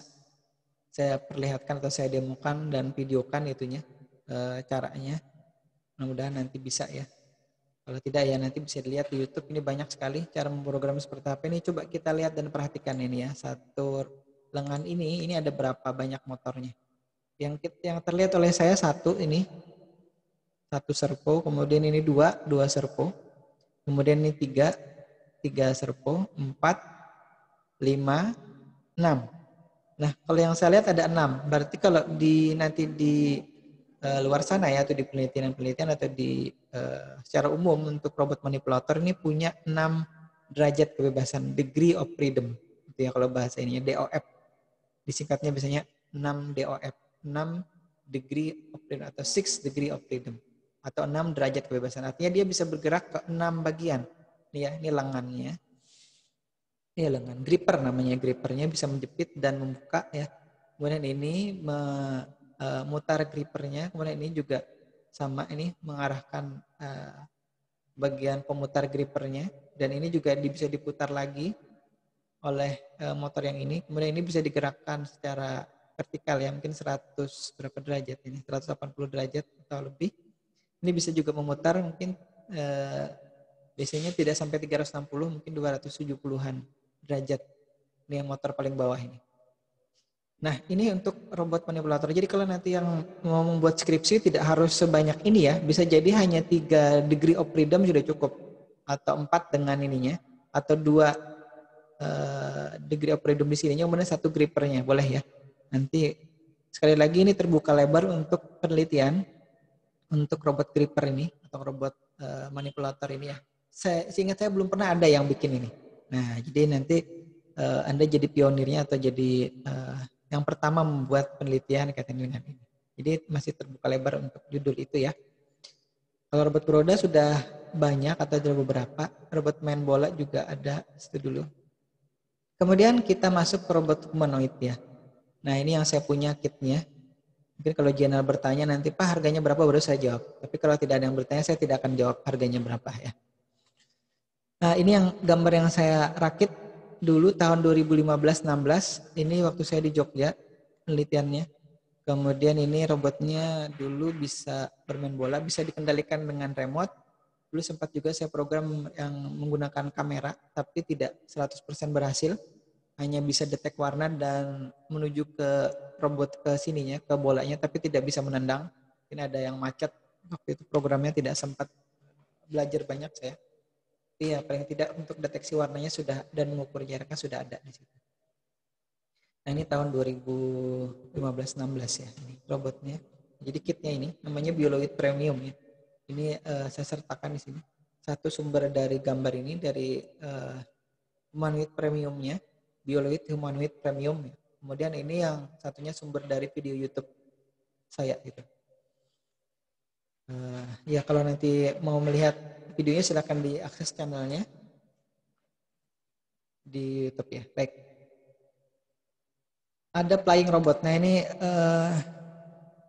saya perlihatkan atau saya demokan dan videokan itunya caranya. Mudah-mudahan nanti bisa ya. Kalau tidak ya nanti bisa dilihat di YouTube, ini banyak sekali cara memprogram seperti apa. Ini coba kita lihat dan perhatikan ini ya. Satu lengan ini ada berapa banyak motornya. Yang terlihat oleh saya satu servo, kemudian ini dua servo, kemudian ini tiga servo, 4, 5, 6. Nah, kalau yang saya lihat ada 6. Berarti kalau nanti di luar sana ya, atau di penelitian atau di secara umum untuk robot manipulator ini punya 6 derajat kebebasan, degree of freedom. Itu ya kalau bahasa ininya DOF. Disingkatnya biasanya 6 DOF, 6 degree of freedom atau 6 degree of freedom atau 6 derajat kebebasan. Artinya dia bisa bergerak ke 6 bagian. Nih ya, ini lengannya. Ini lengan, gripper namanya, grippernya bisa menjepit dan membuka ya. Kemudian ini mutar grippernya, kemudian ini juga sama, ini mengarahkan bagian pemutar grippernya, dan ini juga bisa diputar lagi oleh motor yang ini. Kemudian ini bisa digerakkan secara vertikal ya, mungkin 100 berapa derajat ini, 180 derajat atau lebih. Ini bisa juga memutar mungkin biasanya tidak sampai 360, mungkin 270-an derajat. Ini yang motor paling bawah ini. Nah, ini untuk robot manipulator. Jadi kalau nanti yang mau membuat skripsi tidak harus sebanyak ini ya. Bisa jadi hanya 3 degree of freedom sudah cukup. Atau 4 dengan ininya. Atau 2 degree of freedom di sininya, kemudian 1 grippernya. Boleh ya. Nanti sekali lagi ini terbuka lebar untuk penelitian. Untuk robot gripper ini. Atau robot manipulator ini ya. Seingat saya belum pernah ada yang bikin ini. Nah, jadi nanti Anda jadi pionirnya atau jadi yang pertama membuat penelitian kaitan dengan ini. Jadi masih terbuka lebar untuk judul itu ya. Kalau robot beroda sudah banyak atau ada beberapa. Robot main bola juga ada, itu dulu. Kemudian kita masuk ke robot humanoid ya. Nah, ini yang saya punya kitnya. Mungkin kalau Jenal bertanya nanti, Pak harganya berapa, baru saya jawab. Tapi kalau tidak ada yang bertanya, saya tidak akan jawab harganya berapa ya. Nah, ini yang gambar yang saya rakit dulu tahun 2015-16, ini waktu saya di Jogja penelitiannya. Kemudian ini robotnya dulu bisa bermain bola, bisa dikendalikan dengan remote. Dulu sempat juga saya program yang menggunakan kamera, tapi tidak 100% berhasil. Hanya bisa detek warna dan menuju ke robot ke sininya, ke bolanya, tapi tidak bisa menendang. Mungkin ada yang macet, waktu itu programnya tidak sempat belajar banyak saya. Iya, paling tidak untuk deteksi warnanya sudah dan mengukur jaraknya sudah ada di situ. Nah, ini tahun 2015-16 ya, ini robotnya. Jadi kitnya ini namanya Bioloid Premium ya. Ini saya sertakan di sini. Satu sumber dari gambar ini dari Humanoid Premiumnya, Bioloid Humanoid Premium ya. Kemudian ini yang satunya sumber dari video YouTube saya gitu. Ya kalau nanti mau melihat videonya silakan diakses channelnya di YouTube ya. Baik. Ada flying robot. Nah ini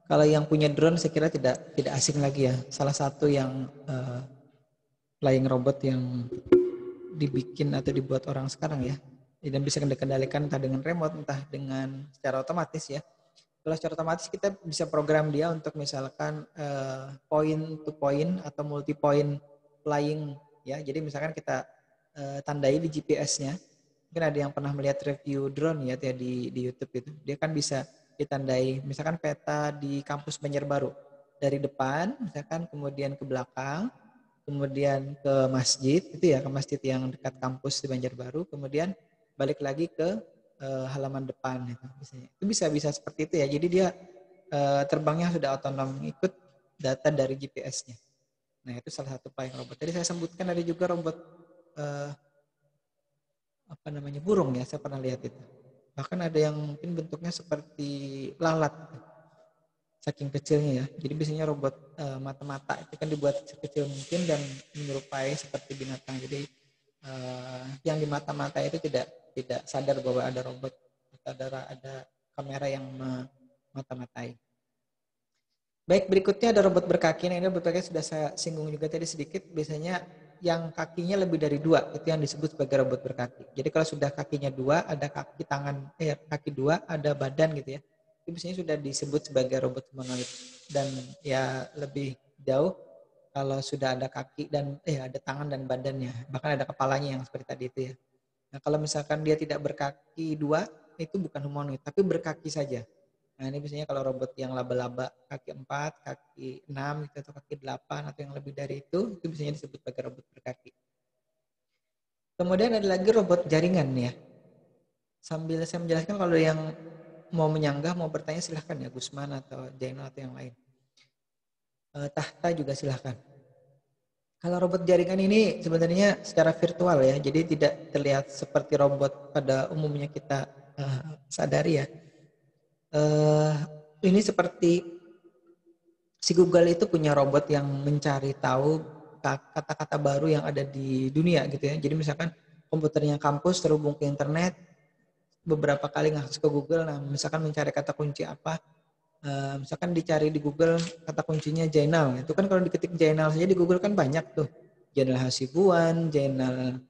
kalau yang punya drone saya kira tidak asing lagi ya. Salah satu yang flying robot yang dibikin atau dibuat orang sekarang ya. Dan bisa dikendalikan entah dengan remote, entah dengan secara otomatis ya. Kalau secara otomatis kita bisa program dia untuk misalkan point to point atau multi point flying ya. Jadi misalkan kita tandai di GPS-nya. Mungkin ada yang pernah melihat review drone ya di YouTube itu. Dia kan bisa ditandai misalkan peta di kampus Banjarbaru. Dari depan misalkan kemudian ke belakang, kemudian ke masjid itu ya, ke masjid yang dekat kampus di Banjarbaru, kemudian balik lagi ke halaman depan itu biasanya. Itu bisa seperti itu ya. Jadi dia terbangnya sudah otonom ikut data dari GPS-nya. Nah, itu salah satu flying robot. Tadi saya sebutkan ada juga robot burung ya, saya pernah lihat itu. Bahkan ada yang mungkin bentuknya seperti lalat. Saking kecilnya ya. Jadi biasanya robot mata-mata itu kan dibuat sekecil mungkin dan menyerupai seperti binatang. Jadi yang di mata-mata itu tidak sadar bahwa ada robot atau ada kamera yang memata-matai. Baik, berikutnya ada robot berkaki. Nah, ini robot berkaki sudah saya singgung juga tadi sedikit. Biasanya yang kakinya lebih dari 2 itu yang disebut sebagai robot berkaki. Jadi kalau sudah kakinya 2, ada kaki 2, ada badan gitu ya. Itu biasanya sudah disebut sebagai robot humanoid. Dan ya lebih jauh kalau sudah ada kaki dan ada tangan dan badannya, bahkan ada kepalanya yang seperti tadi itu ya. Nah, kalau misalkan dia tidak berkaki 2, itu bukan humanoid, tapi berkaki saja. Nah, ini biasanya kalau robot yang laba-laba kaki 4, kaki 6 gitu, atau kaki 8 atau yang lebih dari itu biasanya disebut sebagai robot berkaki. Kemudian ada lagi robot jaringan ya. Sambil saya menjelaskan, kalau yang mau menyanggah, mau bertanya silahkan ya, Gusman atau Jainal atau yang lain. Tahta juga silahkan. Kalau robot jaringan ini sebenarnya secara virtual ya, jadi tidak terlihat seperti robot pada umumnya kita sadari ya. Ini seperti si Google itu punya robot yang mencari tahu kata-kata baru yang ada di dunia gitu ya. Jadi misalkan komputernya kampus terhubung ke internet, beberapa kali ngakses ke Google, nah misalkan mencari kata kunci apa, misalkan dicari di Google kata kuncinya Jainal, itu kan kalau diketik Jainal saja di Google kan banyak tuh, Jainal Hasibuan, Jainal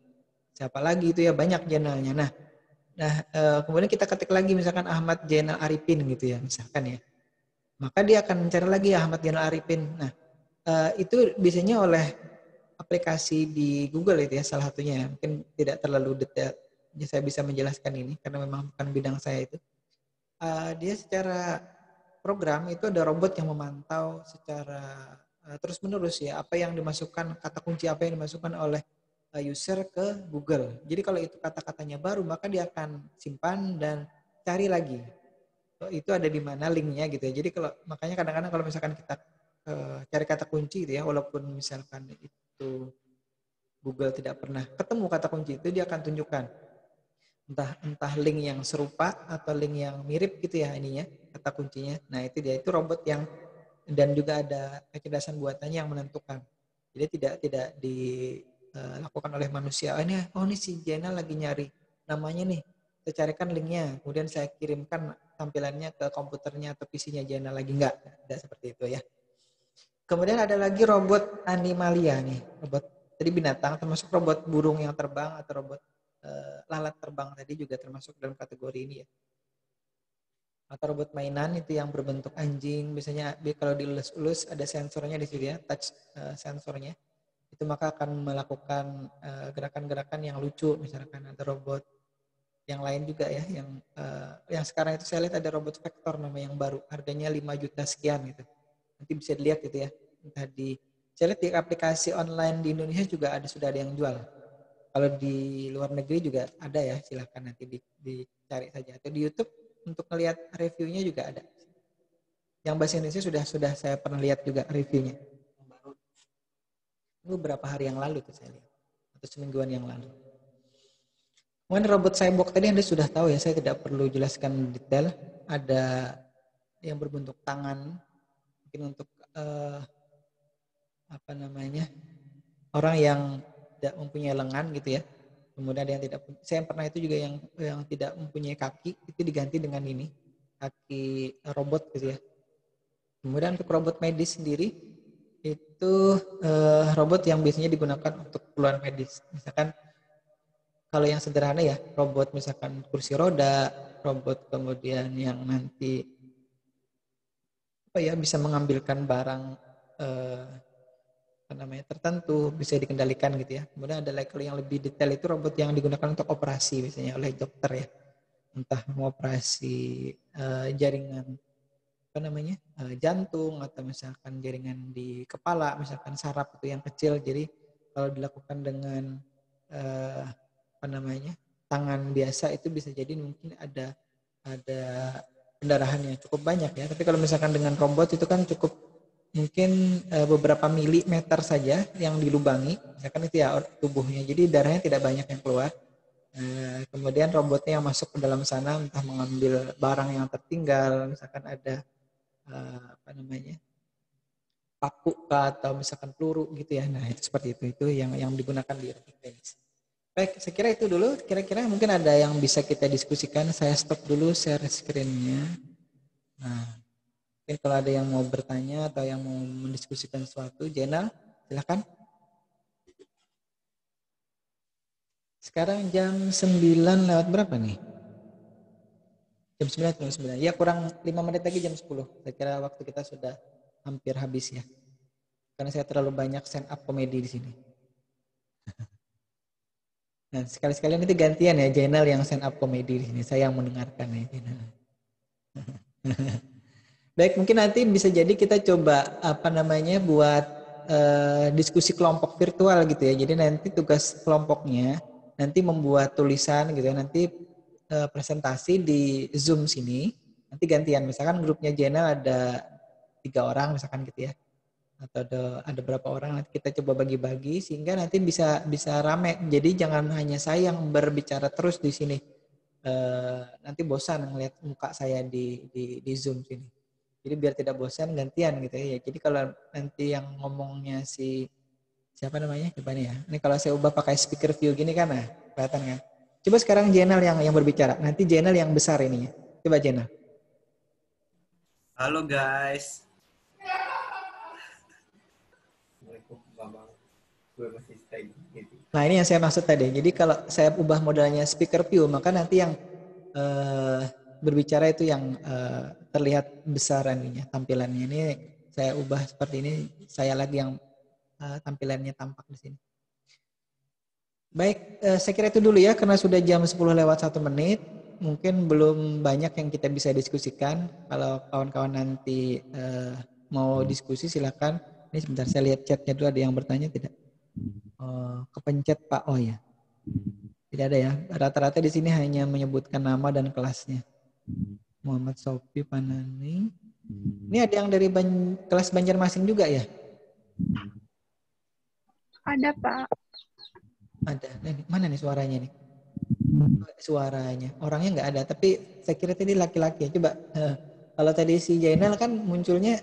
siapa lagi itu ya, banyak Jainalnya. Nah kemudian kita ketik lagi misalkan Ahmad Jainal Arifin gitu ya misalkan ya, maka dia akan mencari lagi Ahmad Jainal Arifin. Nah itu biasanya oleh aplikasi di Google itu ya, salah satunya, mungkin tidak terlalu detail saya bisa menjelaskan ini karena memang bukan bidang saya itu. Dia secara program itu ada robot yang memantau secara terus-menerus ya apa yang dimasukkan, kata kunci apa yang dimasukkan oleh user ke Google. Jadi kalau itu kata-katanya baru, maka dia akan simpan dan cari lagi. Itu ada di mana linknya gitu ya. Jadi makanya kadang-kadang kalau misalkan kita cari kata kunci gitu ya, walaupun misalkan itu Google tidak pernah ketemu kata kunci itu, dia akan tunjukkan entah link yang serupa atau link yang mirip gitu ya ininya, kata kuncinya. Nah itu dia, itu robot yang dan juga ada kecerdasan buatannya yang menentukan. Jadi tidak dilakukan oleh manusia. Ini si Jenna lagi nyari namanya nih, saya carikan linknya, kemudian saya kirimkan tampilannya ke komputernya atau PC-nya Jenna lagi, tidak seperti itu ya. Kemudian ada lagi robot animalia nih, robot tadi binatang, termasuk robot burung yang terbang atau robot lalat terbang tadi juga termasuk dalam kategori ini ya. Atau robot mainan itu yang berbentuk anjing, biasanya kalau dielus-elus ada sensornya di situ ya, touch sensornya. Itu maka akan melakukan gerakan-gerakan yang lucu misalkan. Ada robot yang lain juga ya, yang sekarang itu saya lihat ada robot vektor namanya yang baru, harganya 5 juta sekian gitu. Nanti bisa dilihat gitu ya. Saya lihat di aplikasi online di Indonesia juga sudah ada yang jual. Kalau di luar negeri juga ada ya, silakan nanti dicari saja. Atau di YouTube untuk melihat reviewnya juga ada. Yang bahasa Indonesia sudah saya pernah lihat juga reviewnya. Itu beberapa hari yang lalu tuh saya lihat. Atau semingguan yang lalu. Kemudian robot cyborg tadi Anda sudah tahu ya, saya tidak perlu jelaskan detail. Ada yang berbentuk tangan, mungkin untuk orang yang tidak mempunyai lengan gitu ya. Kemudian ada yang tidak, saya pernah itu juga yang tidak mempunyai kaki, itu diganti dengan ini, kaki robot gitu ya. Kemudian untuk robot medis sendiri, itu robot yang biasanya digunakan untuk keperluan medis. Misalkan kalau yang sederhana ya, robot misalkan kursi roda, robot kemudian yang nanti bisa mengambilkan barang tertentu, bisa dikendalikan gitu ya. Kemudian ada level yang lebih detail, itu robot yang digunakan untuk operasi biasanya oleh dokter ya, entah mengoperasi jaringan jantung, atau misalkan jaringan di kepala, misalkan saraf itu yang kecil. Jadi kalau dilakukan dengan tangan biasa itu bisa jadi mungkin ada pendarahan yang cukup banyak ya. Tapi kalau misalkan dengan robot itu kan cukup mungkin beberapa milimeter saja yang dilubangi, misalkan itu ya tubuhnya. Jadi darahnya tidak banyak yang keluar. Kemudian robotnya yang masuk ke dalam sana entah mengambil barang yang tertinggal, misalkan ada paku atau misalkan peluru gitu ya. Nah itu seperti itu yang digunakan di robot tenis. Baik, saya kira itu dulu. Kira-kira mungkin ada yang bisa kita diskusikan. Saya stop dulu share screen-nya. Nah, mungkin kalau ada yang mau bertanya atau yang mau mendiskusikan sesuatu, Jenal, silakan. Sekarang jam 9 lewat berapa nih? Jam 9. Ya, kurang 5 menit lagi jam 10. Saya kira waktu kita sudah hampir habis ya. Karena saya terlalu banyak stand up komedi di sini. Nah, sekali-sekali nanti gantian ya, Jenal yang stand up komedi di sini. Saya yang mendengarkan ya, Jenal. Baik, mungkin nanti bisa jadi kita coba buat diskusi kelompok virtual gitu ya. Jadi nanti tugas kelompoknya nanti membuat tulisan gitu ya. Nanti presentasi di Zoom sini. Nanti gantian. Misalkan grupnya Jenal ada 3 orang misalkan gitu ya. Atau ada berapa orang, nanti kita coba bagi-bagi sehingga nanti bisa rame. Jadi jangan hanya saya yang berbicara terus di sini. Nanti bosan ngeliat muka saya di Zoom sini. Jadi biar tidak bosan gantian gitu ya. Jadi kalau nanti yang ngomongnya siapa namanya? Coba nih ya. Ini kalau saya ubah pakai speaker view gini kan, nah kelihatan kan. Coba sekarang Jenal yang berbicara. Nanti Jenal yang besar ininya. Coba Jenal. Halo guys. Nah ini yang saya maksud tadi. Jadi kalau saya ubah modalnya speaker view, maka nanti yang berbicara itu yang terlihat besar ininya, tampilannya. Ini saya ubah seperti ini, saya lagi yang tampilannya tampak di sini. Baik, saya kira itu dulu ya, karena sudah jam 10 lewat 1 menit. Mungkin belum banyak yang kita bisa diskusikan. Kalau kawan-kawan nanti mau diskusi silakan. Ini sebentar saya lihat chatnya dulu, ada yang bertanya tidak? Kepencet Pak, oh ya. Tidak ada ya. Rata-rata di sini hanya menyebutkan nama dan kelasnya. Muhammad Sofi Panani. Ini ada yang dari kelas Banjarmasin juga ya? Ada, Pak. Ada. Mana nih suaranya nih? Suaranya. Orangnya nggak ada, tapi saya kira tadi laki-laki. Coba kalau tadi si Jainal kan munculnya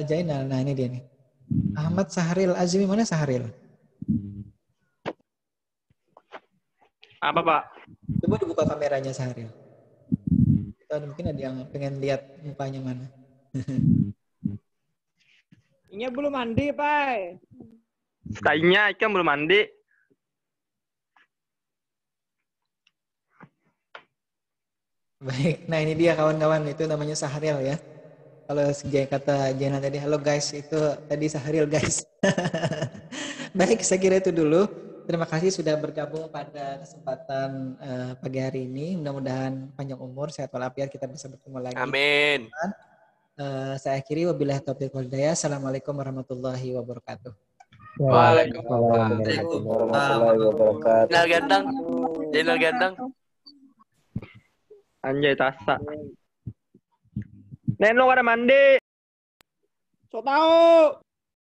Jainal. Nah ini dia nih. Ahmad Sahril Azmi, mana Sahril? Apa Pak? Coba dibuka kameranya Sahril. Mungkin ada yang pengen lihat mukanya mana. Ini belum mandi, Pak. Kayaknya ikan belum mandi. Baik, nah ini dia kawan-kawan, itu namanya Sahril ya. Kalau kata Jena tadi, halo guys, itu tadi Sahril guys. Baik, saya kira itu dulu. Terima kasih sudah bergabung pada kesempatan pagi hari ini. Mudah-mudahan panjang umur, sehat walafiat, kita bisa bertemu lagi. Amin. Saya akhiri, wabillahi taufiq wal hidayah. Assalamualaikum warahmatullahi wabarakatuh. Waalaikumsalam. Warahmatullahi wabarakatuh. Jenal ganteng. Jenal ganteng. Anjay tasa. Neno ada mandi. So tahu.